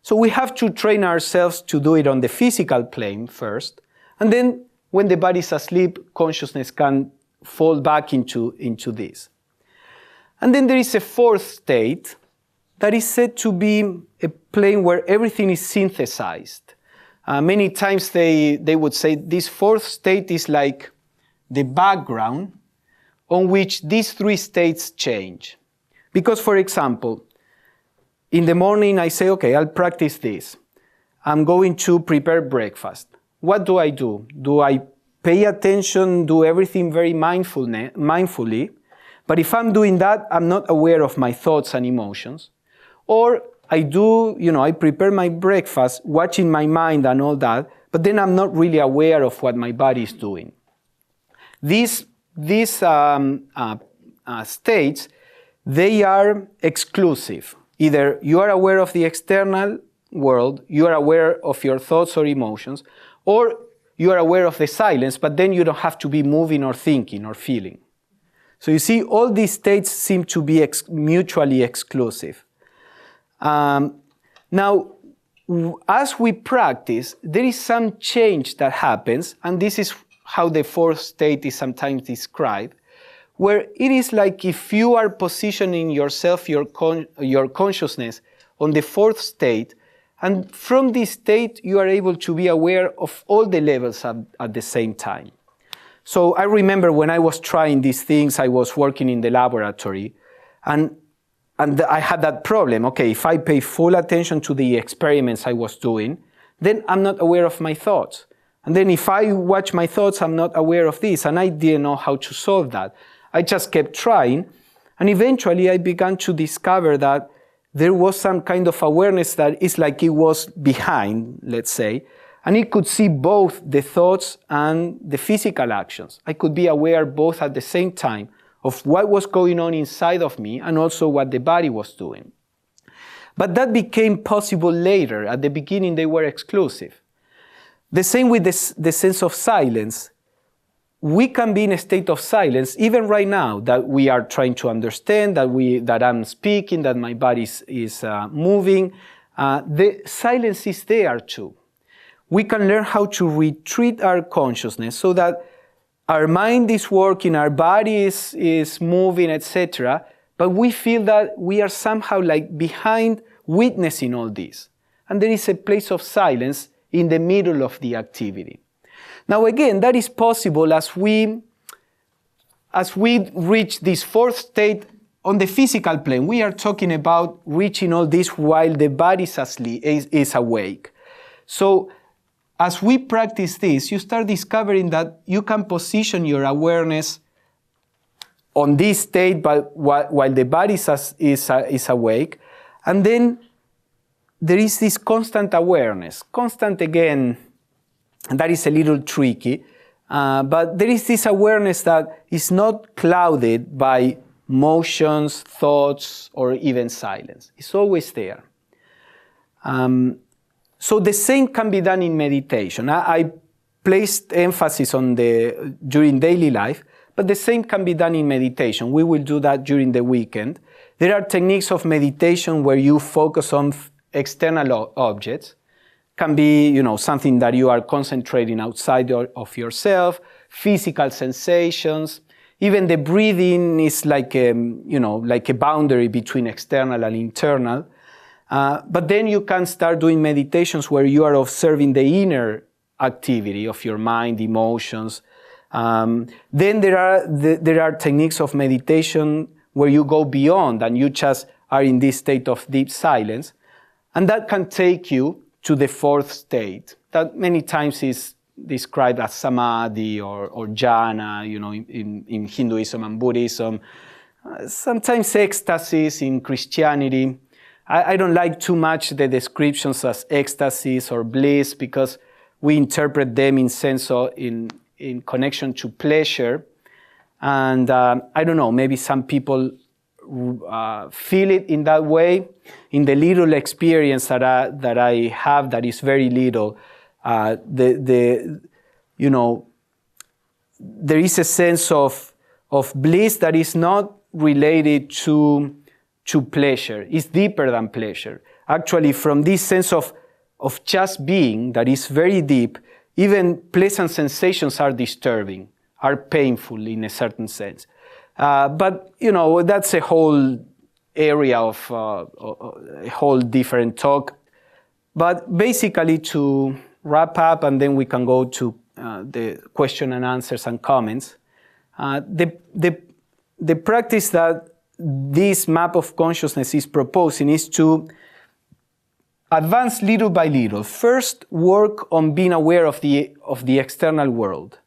So we have to train ourselves to do it on the physical plane first, and then when the body is asleep, consciousness can fall back into this. And then there is a fourth state that is said to be a plane where everything is synthesized. Many times they would say this fourth state is like the background on which these three states change. Because, for example, in the morning I say, okay, I'll practice this. I'm going to prepare breakfast. What do? Do I pay attention, do everything very mindfully? But if I'm doing that, I'm not aware of my thoughts and emotions. Or I prepare my breakfast, watching my mind and all that, but then I'm not really aware of what my body is doing. These states, they are exclusive. Either you are aware of the external world, you are aware of your thoughts or emotions, or you are aware of the silence, but then you don't have to be moving or thinking or feeling. So you see, all these states seem to be mutually exclusive. Now, as we practice, there is some change that happens, and this is how the fourth state is sometimes described, where it is like if you are positioning yourself, your consciousness, on the fourth state, and from this state you are able to be aware of all the levels at the same time. So I remember when I was trying these things, I was working in the laboratory, and I had that problem. Okay, if I pay full attention to the experiments I was doing, then I'm not aware of my thoughts. And then if I watch my thoughts, I'm not aware of this, and I didn't know how to solve that. I just kept trying, and eventually I began to discover that there was some kind of awareness that is like it was behind, let's say, and it could see both the thoughts and the physical actions. I could be aware both at the same time of what was going on inside of me and also what the body was doing. But that became possible later. At the beginning, they were exclusive. The same with the sense of silence. We can be in a state of silence, even right now, that we are trying to understand, that I'm speaking, that my body is moving. The silence is there too. We can learn how to retreat our consciousness so that our mind is working, our body is moving, etc. But we feel that we are somehow like behind, witnessing all this. And there is a place of silence in the middle of the activity. Now again, that is possible as we reach this fourth state on the physical plane. We are talking about reaching all this while the body is awake. So as we practice this, you start discovering that you can position your awareness on this state but while the body is awake. And then there is this constant awareness. Constant, again, that is a little tricky, but there is this awareness that is not clouded by motions, thoughts, or even silence. It's always there. So the same can be done in meditation. I placed emphasis on during daily life, but the same can be done in meditation. We will do that during the weekend. There are techniques of meditation where you focus on external objects. Can be, something that you are concentrating outside of yourself, physical sensations. Even the breathing is like a boundary between external and internal. But then you can start doing meditations where you are observing the inner activity of your mind, emotions. Then there are techniques of meditation where you go beyond and you just are in this state of deep silence. And that can take you to the fourth state. That many times is described as samadhi or jhana, in Hinduism and Buddhism. Sometimes ecstasies in Christianity. I don't like too much the descriptions as ecstasies or bliss, because we interpret them in connection to pleasure. And I don't know, maybe some people feel it in that way. In the little experience that I have, that is very little, there is a sense of bliss that is not related to pleasure. It's deeper than pleasure. Actually, from this sense of just being that is very deep, even pleasant sensations are disturbing, are painful in a certain sense. But that's a whole area of a whole different talk. But basically, to wrap up, and then we can go to the question and answers and comments. The practice that this map of consciousness is proposing is to advance little by little. First, work on being aware of the external world,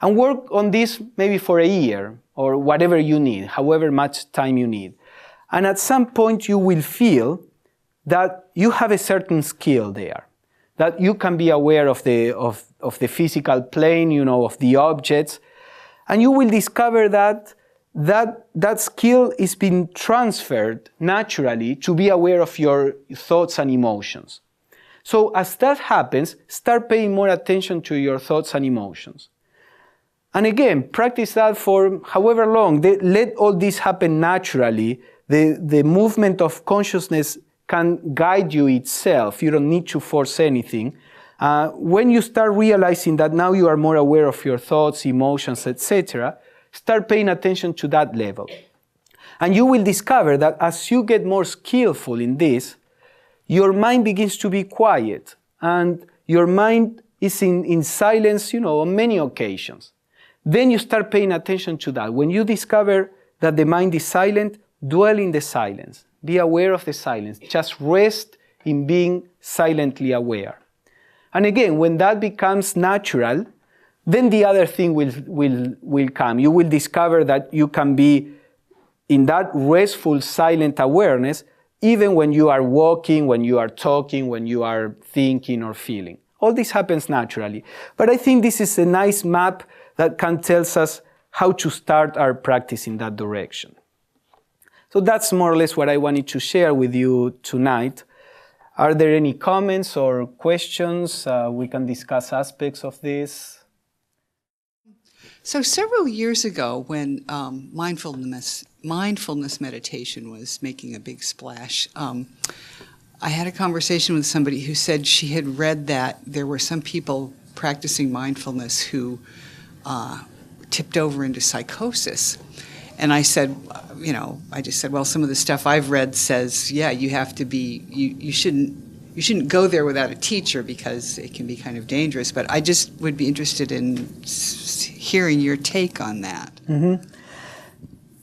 and work on this maybe for a year or whatever you need, however much time you need. And at some point, you will feel that you have a certain skill there, that you can be aware of the physical plane, of the objects, and you will discover that skill is being transferred naturally to be aware of your thoughts and emotions. So as that happens, start paying more attention to your thoughts and emotions. And again, practice that for however long. Let all this happen naturally. The movement of consciousness can guide you itself. You don't need to force anything. When you start realizing that now you are more aware of your thoughts, emotions, etc., start paying attention to that level. And you will discover that as you get more skillful in this, your mind begins to be quiet. And your mind is in silence, on many occasions. Then you start paying attention to that. When you discover that the mind is silent, dwell in the silence. Be aware of the silence. Just rest in being silently aware. And again, when that becomes natural, then the other thing will come. You will discover that you can be in that restful, silent awareness, even when you are walking, when you are talking, when you are thinking or feeling. All this happens naturally. But I think this is a nice map that can tell us how to start our practice in that direction. So that's more or less what I wanted to share with you tonight. Are there any comments or questions? We can discuss aspects of this. So several years ago, when mindfulness meditation was making a big splash, I had a conversation with somebody who said she had read that there were some people practicing mindfulness who tipped over into psychosis. And I said, I just said, well, some of the stuff I've read says, yeah, you have to be, you shouldn't go there without a teacher because it can be kind of dangerous. But I just would be interested in hearing your take on that. Mm-hmm.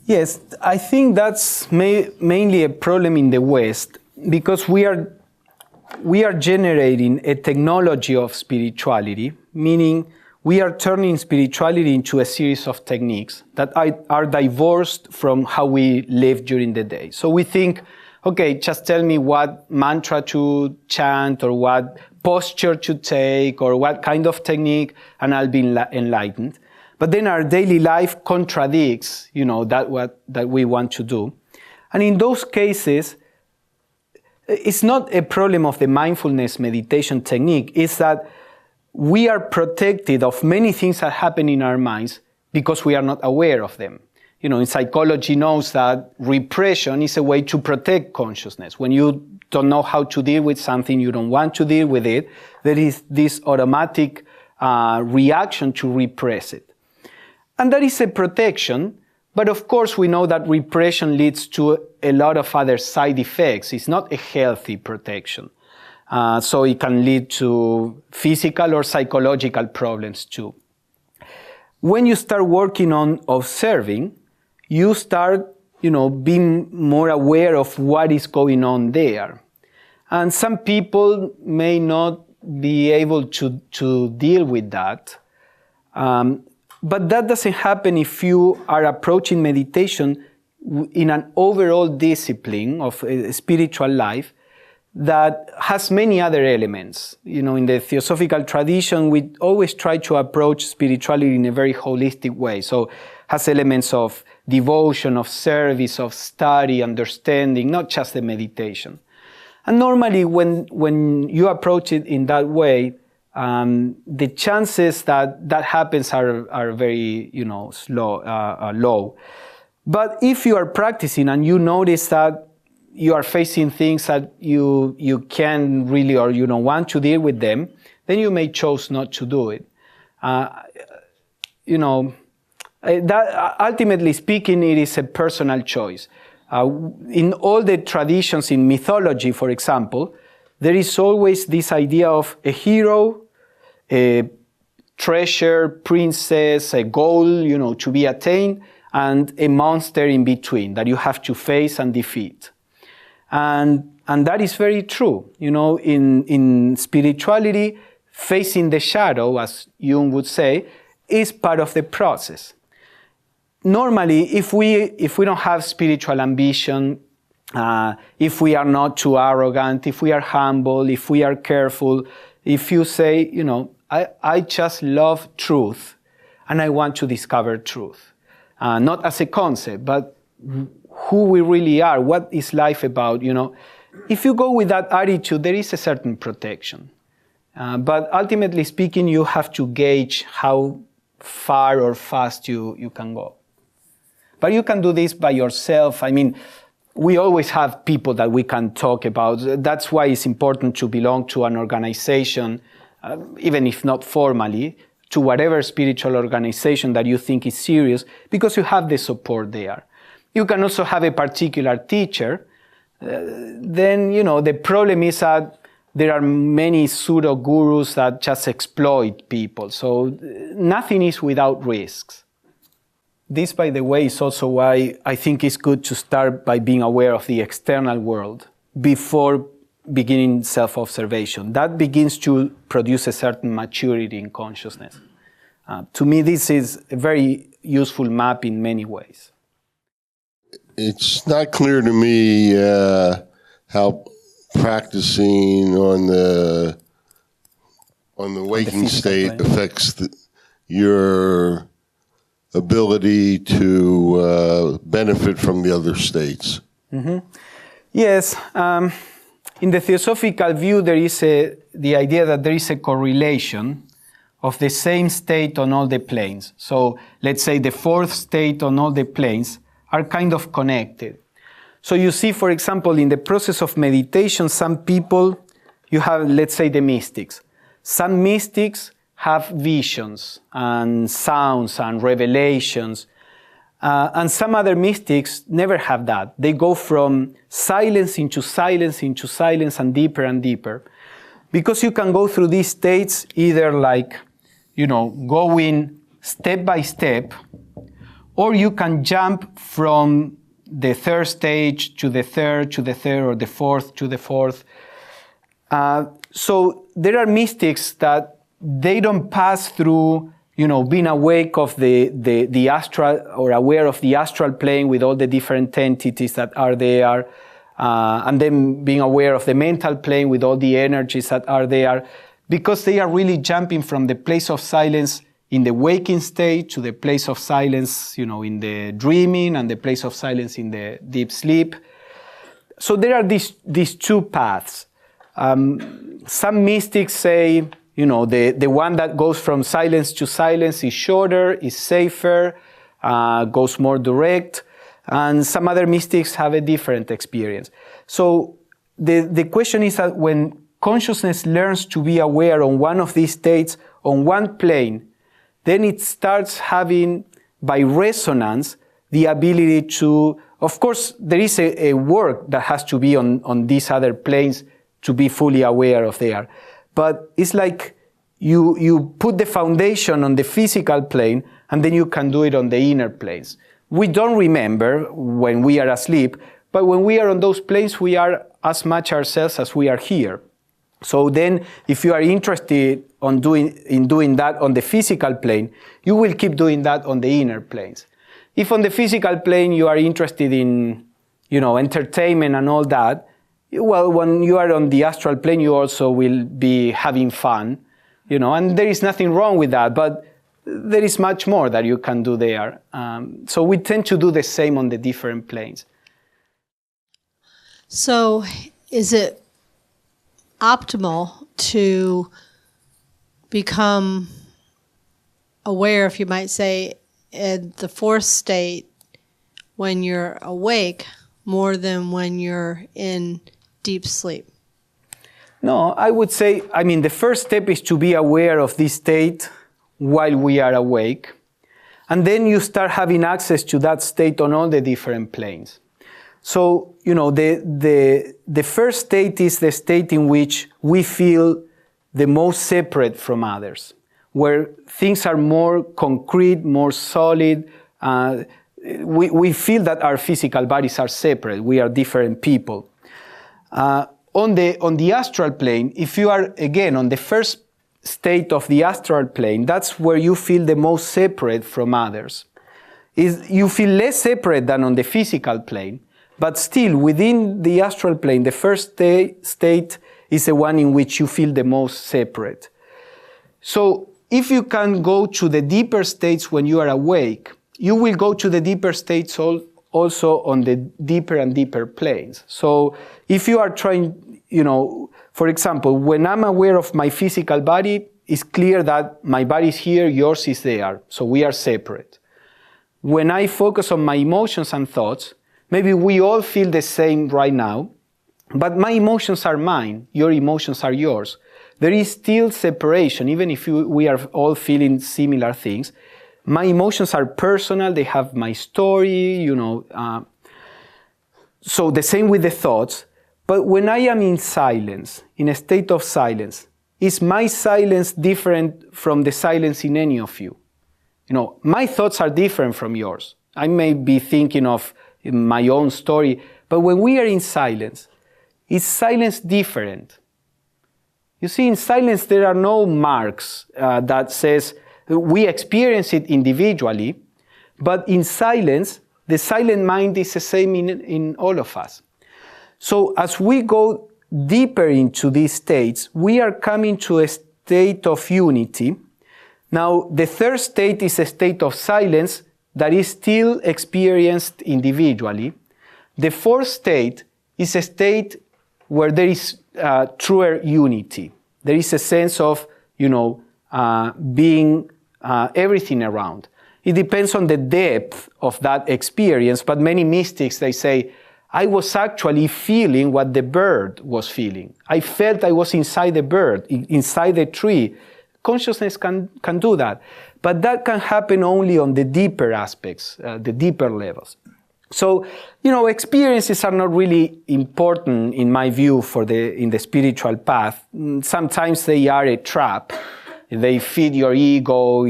Yes, I think that's mainly a problem in the West, because we are generating a technology of spirituality, meaning we are turning spirituality into a series of techniques that are divorced from how we live during the day. So we think, okay, just tell me what mantra to chant or what posture to take or what kind of technique, and I'll be enlightened. But then our daily life contradicts, that we want to do. And in those cases, it's not a problem of the mindfulness meditation technique. It's that we are protected of many things that happen in our minds because we are not aware of them. In psychology knows that repression is a way to protect consciousness. When you don't know how to deal with something, you don't want to deal with it, there is this automatic reaction to repress it. And that is a protection, but of course we know that repression leads to a lot of other side effects. It's not a healthy protection. So it can lead to physical or psychological problems too. When you start working on observing, you start, being more aware of what is going on there. And some people may not be able to deal with that. But that doesn't happen if you are approaching meditation in an overall discipline of a spiritual life that has many other elements. You know, in the Theosophical tradition, we always try to approach spirituality in a very holistic way. So has elements of devotion, of service, of study, understanding, not just the meditation. And normally when you approach it in that way, the chances that that happens are very, low. But if you are practicing and you notice that you are facing things that you can really or you don't want to deal with them, then you may choose not to do it. That ultimately speaking, it is a personal choice. In all the traditions in mythology, for example, there is always this idea of a hero, a treasure, princess, a goal, to be attained, and a monster in between that you have to face and defeat. And that is very true. In spirituality, facing the shadow, as Jung would say, is part of the process. Normally, if we don't have spiritual ambition, if we are not too arrogant, if we are humble, if we are careful, if you say, I just love truth and I want to discover truth. Not as a concept, but who we really are, what is life about, If you go with that attitude, there is a certain protection. But ultimately speaking, you have to gauge how far or fast you can go. But you can do this by yourself. I mean, we always have people that we can talk about. That's why it's important to belong to an organization, even if not formally, to whatever spiritual organization that you think is serious, because you have the support there. You can also have a particular teacher. Then, the problem is that there are many pseudo-gurus that just exploit people. So nothing is without risks. This, by the way, is also why I think it's good to start by being aware of the external world before beginning self-observation. That begins to produce a certain maturity in consciousness. To me, this is a very useful map in many ways. It's not clear to me how practicing on the waking state affects your ability to benefit from the other states. Mm-hmm. Yes. In the Theosophical view, there is the idea that there is a correlation of the same state on all the planes. So let's say the fourth state on all the planes are kind of connected. So you see, for example, in the process of meditation, some people, you have, let's say, the mystics. Some mystics have visions and sounds and revelations. And some other mystics never have that. They go from silence into silence into silence and deeper. Because you can go through these states either like, going step by step, or you can jump from the third stage to the third, or the fourth to the fourth. So there are mystics that they don't pass through, being awake of the astral or aware of the astral plane with all the different entities that are there, and then being aware of the mental plane with all the energies that are there, because they are really jumping from the place of silence in the waking state to the place of silence, in the dreaming, and the place of silence in the deep sleep. So there are these two paths. Some mystics say, the one that goes from silence to silence is shorter, is safer, goes more direct, and some other mystics have a different experience. So the question is that when consciousness learns to be aware on one of these states, on one plane, then it starts having, by resonance, the ability to, of course, there is a work that has to be on these other planes to be fully aware of there. But it's like you put the foundation on the physical plane, and then you can do it on the inner planes. We don't remember when we are asleep, but when we are on those planes, we are as much ourselves as we are here. So then, if you are interested in doing that on the physical plane, you will keep doing that on the inner planes. If on the physical plane you are interested in, entertainment and all that, well, when you are on the astral plane, you also will be having fun, and there is nothing wrong with that, but there is much more that you can do there. So we tend to do the same on the different planes. So is it optimal to become aware, if you might say, in the fourth state when you're awake more than when you're in deep sleep? No, I would say, the first step is to be aware of this state while we are awake. And then you start having access to that state on all the different planes. So, the first state is the state in which we feel the most separate from others, where things are more concrete, more solid. We feel that our physical bodies are separate. We are different people. On the astral plane, if you are, again, on the first state of the astral plane, that's where you feel the most separate from others. You feel less separate than on the physical plane, but still within the astral plane, the first state is the one in which you feel the most separate. So if you can go to the deeper states when you are awake, you will go to the deeper states also on the deeper and deeper planes. So if you are trying, for example, when I'm aware of my physical body, it's clear that my body is here, yours is there, so we are separate. When I focus on my emotions and thoughts, maybe we all feel the same right now, but my emotions are mine, your emotions are yours. There is still separation, even if we are all feeling similar things. My emotions are personal, they have my story, so the same with the thoughts. But when I am in silence, in a state of silence, is my silence different from the silence in any of you? My thoughts are different from yours. I may be thinking of my own story, but when we are in silence, is silence different? You see, in silence there are no marks that says we experience it individually, but in silence, the silent mind is the same in all of us. So as we go deeper into these states, we are coming to a state of unity. Now, the third state is a state of silence that is still experienced individually. The fourth state is a state where there is truer unity. There is a sense of, being everything around. It depends on the depth of that experience, but many mystics, they say, I was actually feeling what the bird was feeling. I felt I was inside the bird, inside the tree. Consciousness can do that. But that can happen only on the deeper aspects, the deeper levels. So, experiences are not really important, in my view, in the spiritual path. Sometimes they are a trap. They feed your ego,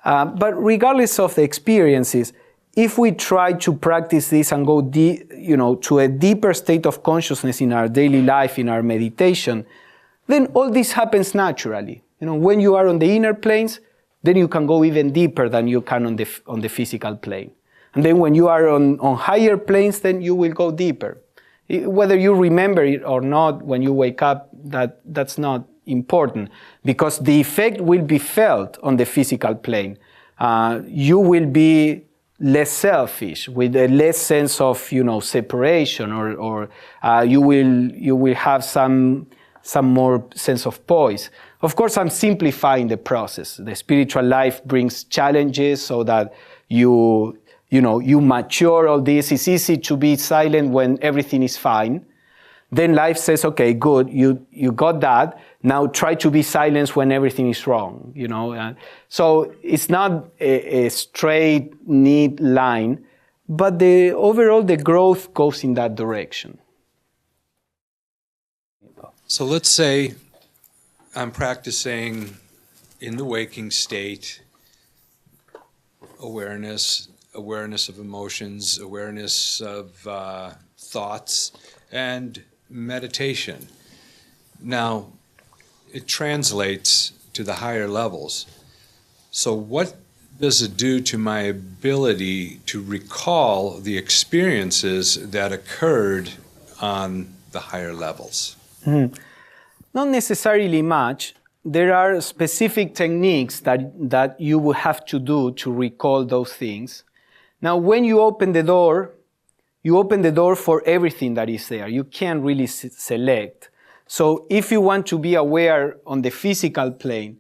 but regardless of the experiences, if we try to practice this and go to a deeper state of consciousness in our daily life, in our meditation, then all this happens naturally. When you are on the inner planes, then you can go even deeper than you can on the physical plane. And then when you are on higher planes, then you will go deeper. Whether you remember it or not when you wake up, that's not important, because the effect will be felt on the physical plane. You will be less selfish, with a less sense of separation, or you will have some more sense of poise. Of course, I'm simplifying the process. The spiritual life brings challenges so that you mature all this. It's easy to be silent when everything is fine. Then life says, okay, good, you got that. Now try to be silent when everything is wrong, So it's not a straight, neat line, but overall the growth goes in that direction. So let's say I'm practicing in the waking state, awareness of emotions, awareness of thoughts, and meditation. Now, it translates to the higher levels. So what does it do to my ability to recall the experiences that occurred on the higher levels? Not necessarily much. There are specific techniques that you will have to do to recall those things. Now, when you open the door for everything that is there. You can't really select. So if you want to be aware on the physical plane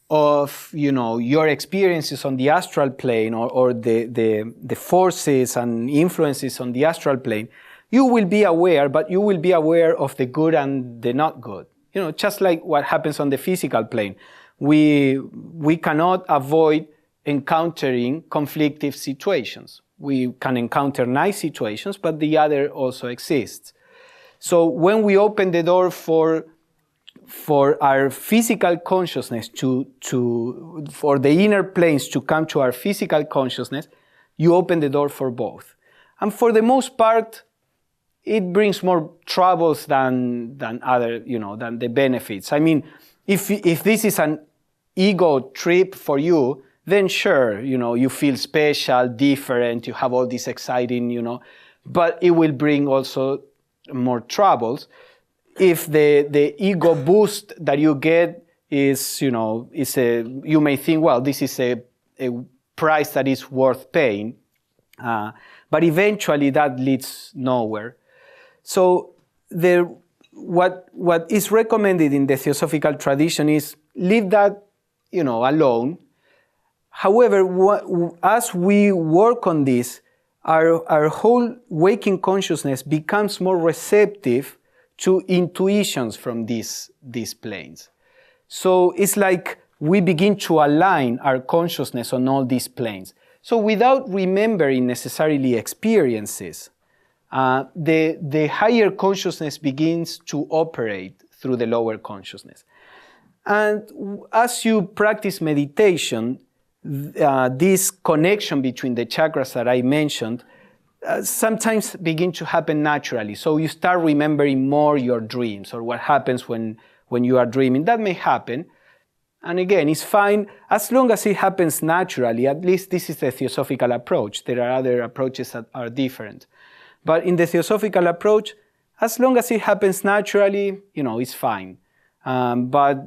of, your experiences on the astral plane or the forces and influences on the astral plane, you will be aware, but you will be aware of the good and the not good. Just like what happens on the physical plane. We cannot avoid encountering conflictive situations. We can encounter nice situations, but the other also exists. So when we open the door for our physical consciousness for the inner planes to come to our physical consciousness, you open the door for both. And for the most part, it brings more troubles than the benefits. I mean, if this is an ego trip for you, then sure, you feel special, different, you have all this exciting, but it will bring also more troubles. If the ego boost that you get is, you may think, well, this is a price that is worth paying, but eventually that leads nowhere. So what is recommended in the Theosophical tradition is leave that, alone. However, as we work on this, our whole waking consciousness becomes more receptive to intuitions from these planes. So it's like we begin to align our consciousness on all these planes. So without remembering necessarily experiences, the higher consciousness begins to operate through the lower consciousness. And as you practice meditation, this connection between the chakras that I mentioned sometimes begin to happen naturally. So you start remembering more your dreams or what happens when you are dreaming. That may happen. And again, it's fine as long as it happens naturally. At least this is the Theosophical approach. There are other approaches that are different. But in the Theosophical approach, as long as it happens naturally, it's fine. But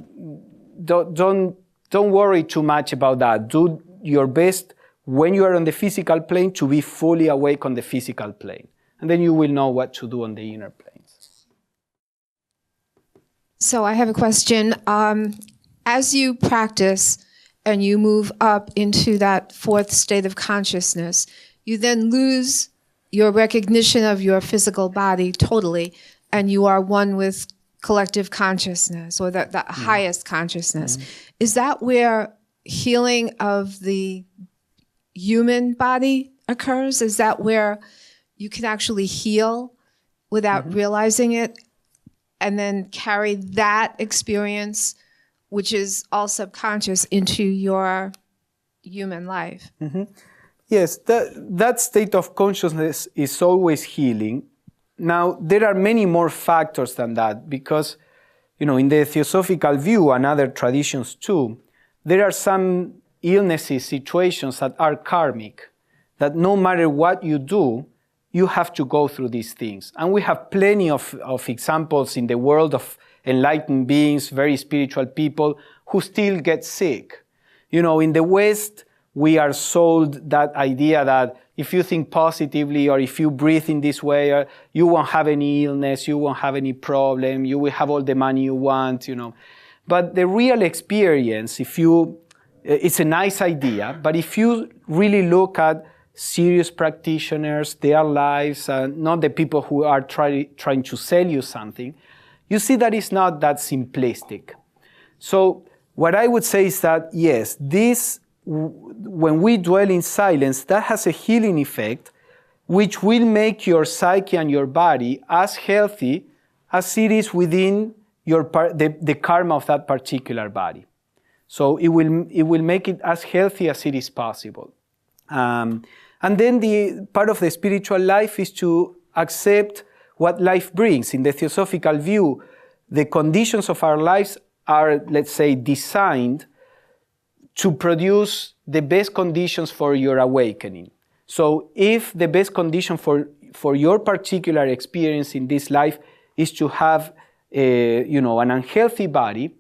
don't worry too much about that. Do your best when you are on the physical plane to be fully awake on the physical plane. And then you will know what to do on the inner planes. So I have a question. As you practice and you move up into that fourth state of consciousness, you then lose your recognition of your physical body totally, and you are one with collective consciousness, or the highest consciousness. Is that where healing of the human body occurs? Is that where you can actually heal without realizing it, and then carry that experience, which is all subconscious, into your human life? Yes, that state of consciousness is always healing. Now, there are many more factors than that because, in the Theosophical view and other traditions too, there are some illnesses, situations that are karmic, that no matter what you do, you have to go through these things. And we have plenty of examples in the world of enlightened beings, very spiritual people who still get sick. In the West, we are sold that idea that if you think positively or if you breathe in this way, you won't have any illness, you won't have any problem, you will have all the money you want, But the real experience, it's a nice idea, but if you really look at serious practitioners, their lives, not the people who are trying to sell you something, you see that it's not that simplistic. So what I would say is that, yes, when we dwell in silence, that has a healing effect, which will make your psyche and your body as healthy as it is within the karma of that particular body. So it will make it as healthy as it is possible. And then the part of the spiritual life is to accept what life brings. In the Theosophical view, the conditions of our lives are, let's say, designed to produce the best conditions for your awakening. So if the best condition for your particular experience in this life is to have an unhealthy body,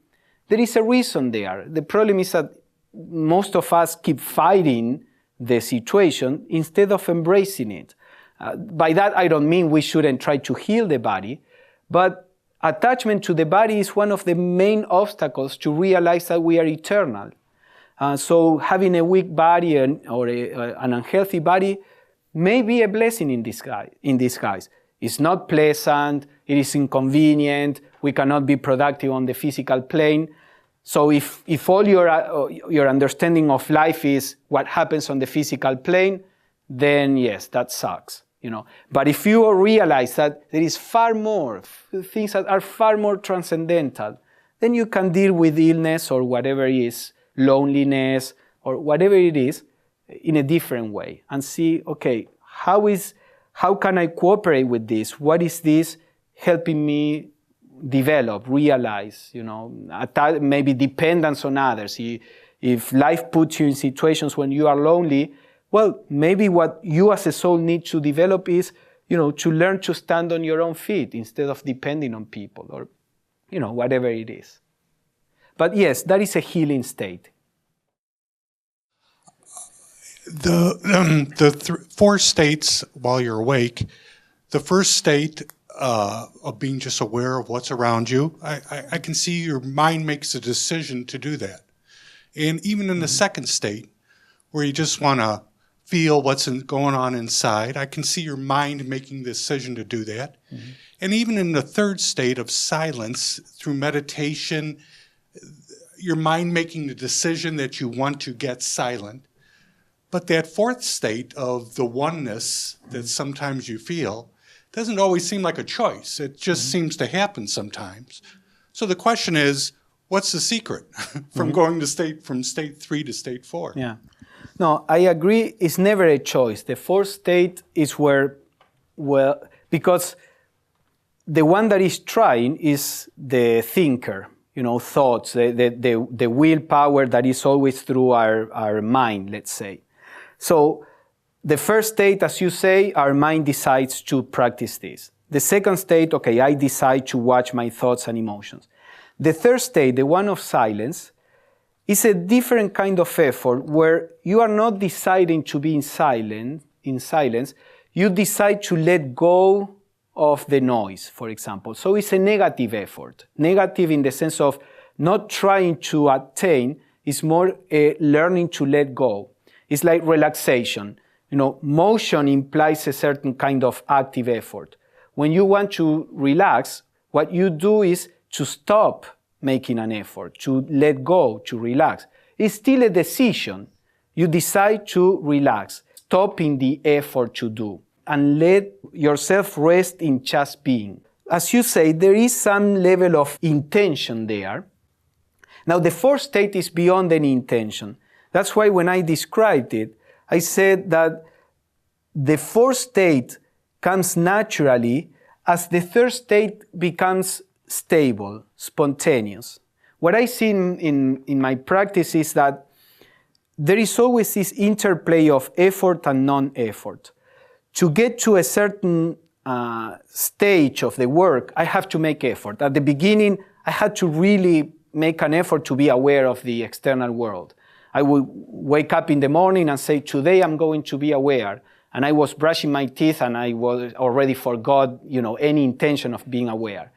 there is a reason there. The problem is that most of us keep fighting the situation instead of embracing it. By that, I don't mean we shouldn't try to heal the body, but attachment to the body is one of the main obstacles to realize that we are eternal. So having a weak body or an unhealthy body may be a blessing in disguise. It's not pleasant, it is inconvenient, we cannot be productive on the physical plane. So if all your understanding of life is what happens on the physical plane, then yes, that sucks. But if you realize that there is far more, things that are far more transcendental, then you can deal with illness or whatever it is, loneliness or whatever it is, in a different way and see, okay, how can I cooperate with this? What is this helping me develop, realize, maybe dependence on others. If life puts you in situations when you are lonely, well, maybe what you as a soul need to develop is, to learn to stand on your own feet instead of depending on people or, whatever it is. But yes, that is a healing state. The four states while you're awake, the first state of being just aware of what's around you, I can see your mind makes a decision to do that. And even in the second state, where you just want to feel what's going on inside, I can see your mind making the decision to do that. Mm-hmm. And even in the third state of silence, through meditation, your mind making the decision that you want to get silent. But that fourth state of the oneness that sometimes you feel doesn't always seem like a choice. It just seems to happen sometimes. So the question is, what's the secret from going to from state 3 to state 4? Yeah. No, I agree. It's never a choice. The fourth state is where, because the one that is trying is the thinker, thoughts, the willpower that is always through our mind, let's say. So the first state, as you say, our mind decides to practice this. The second state, okay, I decide to watch my thoughts and emotions. The third state, the one of silence, is a different kind of effort where you are not deciding to be in silence, you decide to let go of the noise, for example. So it's a negative effort. Negative in the sense of not trying to attain, it's more learning to let go. It's like relaxation. Motion implies a certain kind of active effort. When you want to relax, what you do is to stop making an effort, to let go, to relax. It's still a decision. You decide to relax, stopping the effort to do, and let yourself rest in just being. As you say, there is some level of intention there. Now, the fourth state is beyond any intention. That's why when I described it, I said that the fourth state comes naturally as the third state becomes stable, spontaneous. What I see in my practice is that there is always this interplay of effort and non-effort. To get to a certain stage of the work, I have to make effort. At the beginning, I had to really make an effort to be aware of the external world. I would wake up in the morning and say, today I'm going to be aware. And I was brushing my teeth and I was already forgot, any intention of being aware.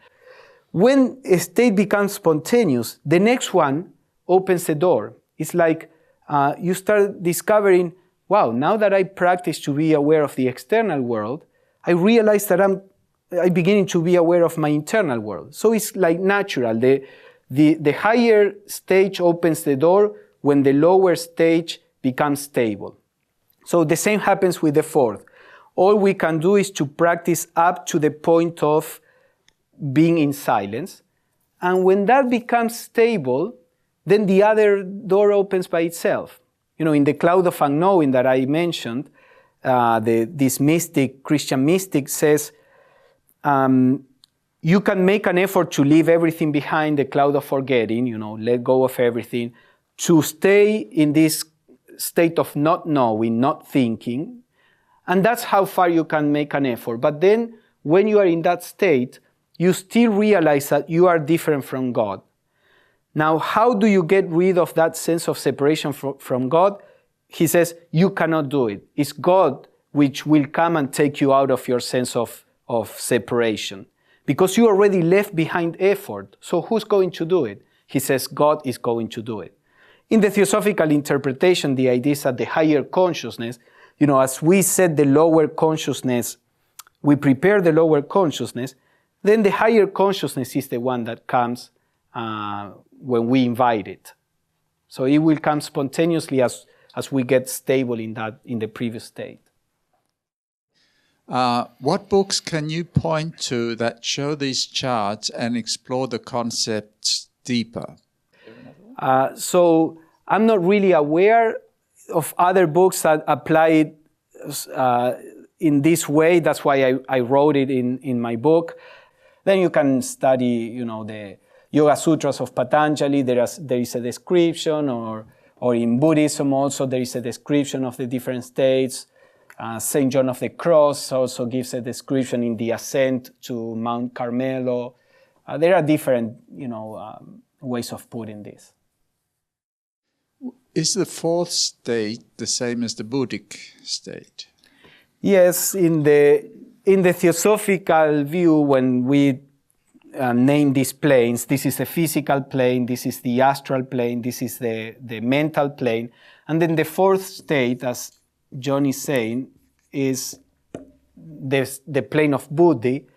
When a state becomes spontaneous, the next one opens the door. It's like you start discovering, wow, now that I practice to be aware of the external world, I realize that I'm beginning to be aware of my internal world. So it's like natural. The higher stage opens the door when the lower stage becomes stable. So the same happens with the fourth. All we can do is to practice up to the point of being in silence. And when that becomes stable, then the other door opens by itself. In the cloud of unknowing that I mentioned, this mystic, Christian mystic says, you can make an effort to leave everything behind, the cloud of forgetting, let go of everything, to stay in this state of not knowing, not thinking. And that's how far you can make an effort. But then when you are in that state, you still realize that you are different from God. Now, how do you get rid of that sense of separation from God? He says, you cannot do it. It's God which will come and take you out of your sense of separation. Because you already left behind effort. So who's going to do it? He says, God is going to do it. In the Theosophical interpretation, the idea is that the higher consciousness, as we set the lower consciousness, we prepare the lower consciousness, then the higher consciousness is the one that comes when we invite it. So it will come spontaneously as we get stable in the previous state. What books can you point to that show these charts and explore the concepts deeper? So I'm not really aware of other books that apply it in this way. That's why I wrote it in my book. Then you can study, the Yoga Sutras of Patanjali. There is a description, or in Buddhism also there is a description of the different states. St. John of the Cross also gives a description in the ascent to Mount Carmelo. There are different, ways of putting this. Is the fourth state the same as the buddhic state? Yes, in the Theosophical view, when we name these planes, this is the physical plane, this is the astral plane, this is the mental plane, and then the fourth state, as John is saying, is the plane of buddhi.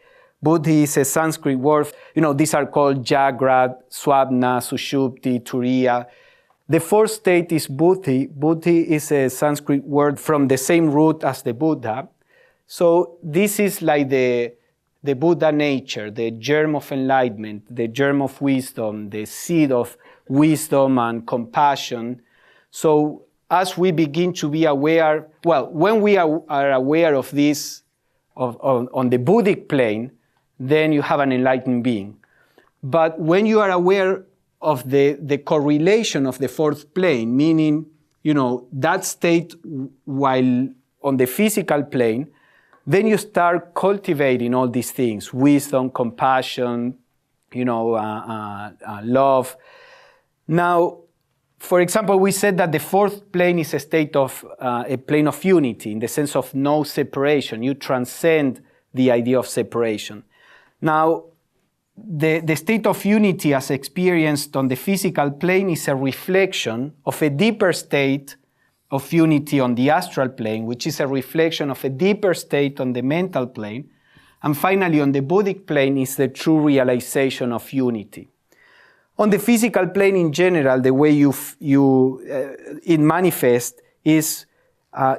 Buddhi is a Sanskrit word. These are called Jagrat, Swapna, Sushupti, Turiya. The fourth state is buddhi. Buddhi is a Sanskrit word from the same root as the Buddha. So this is like the Buddha nature, the germ of enlightenment, the germ of wisdom, the seed of wisdom and compassion. So as we begin to be aware, when we are aware of this on the Buddhic plane, then you have an enlightened being. But when you are aware of the correlation of the fourth plane, meaning, that state while on the physical plane, then you start cultivating all these things, wisdom, compassion, love. Now, for example, we said that the fourth plane is a state of a plane of unity in the sense of no separation. You transcend the idea of separation. Now, the state of unity as experienced on the physical plane is a reflection of a deeper state of unity on the astral plane, which is a reflection of a deeper state on the mental plane. And finally, on the buddhic plane is the true realization of unity. On the physical plane in general, the way it manifests is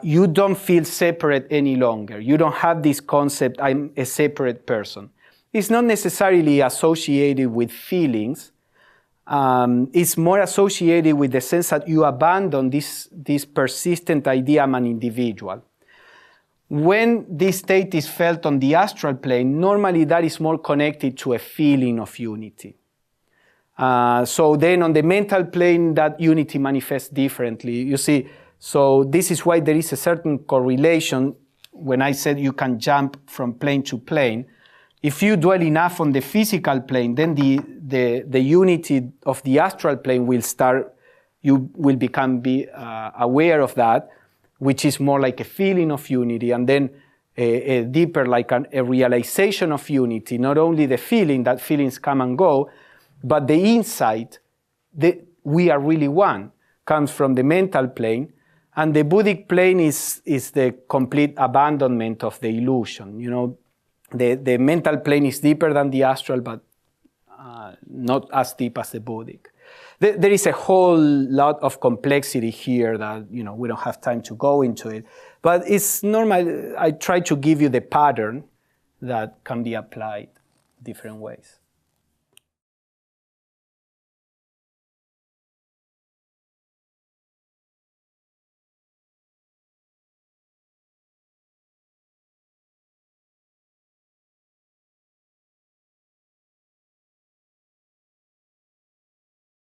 you don't feel separate any longer. You don't have this concept, I'm a separate person. It's not necessarily associated with feelings. It's more associated with the sense that you abandon this persistent idea I'm an individual. When this state is felt on the astral plane, normally that is more connected to a feeling of unity. So then on the mental plane, that unity manifests differently. You see, so this is why there is a certain correlation when I said you can jump from plane to plane. If you dwell enough on the physical plane, then the unity of the astral plane will start, you will become aware of that, which is more like a feeling of unity, and then a deeper, like a realization of unity, not only the feeling, that feelings come and go, but the insight that we are really one comes from the mental plane, and the Buddhic plane is the complete abandonment of the illusion. The mental plane is deeper than the astral, but not as deep as the Buddhic. There is a whole lot of complexity here that, we don't have time to go into it. But it's normal. I try to give you the pattern that can be applied different ways.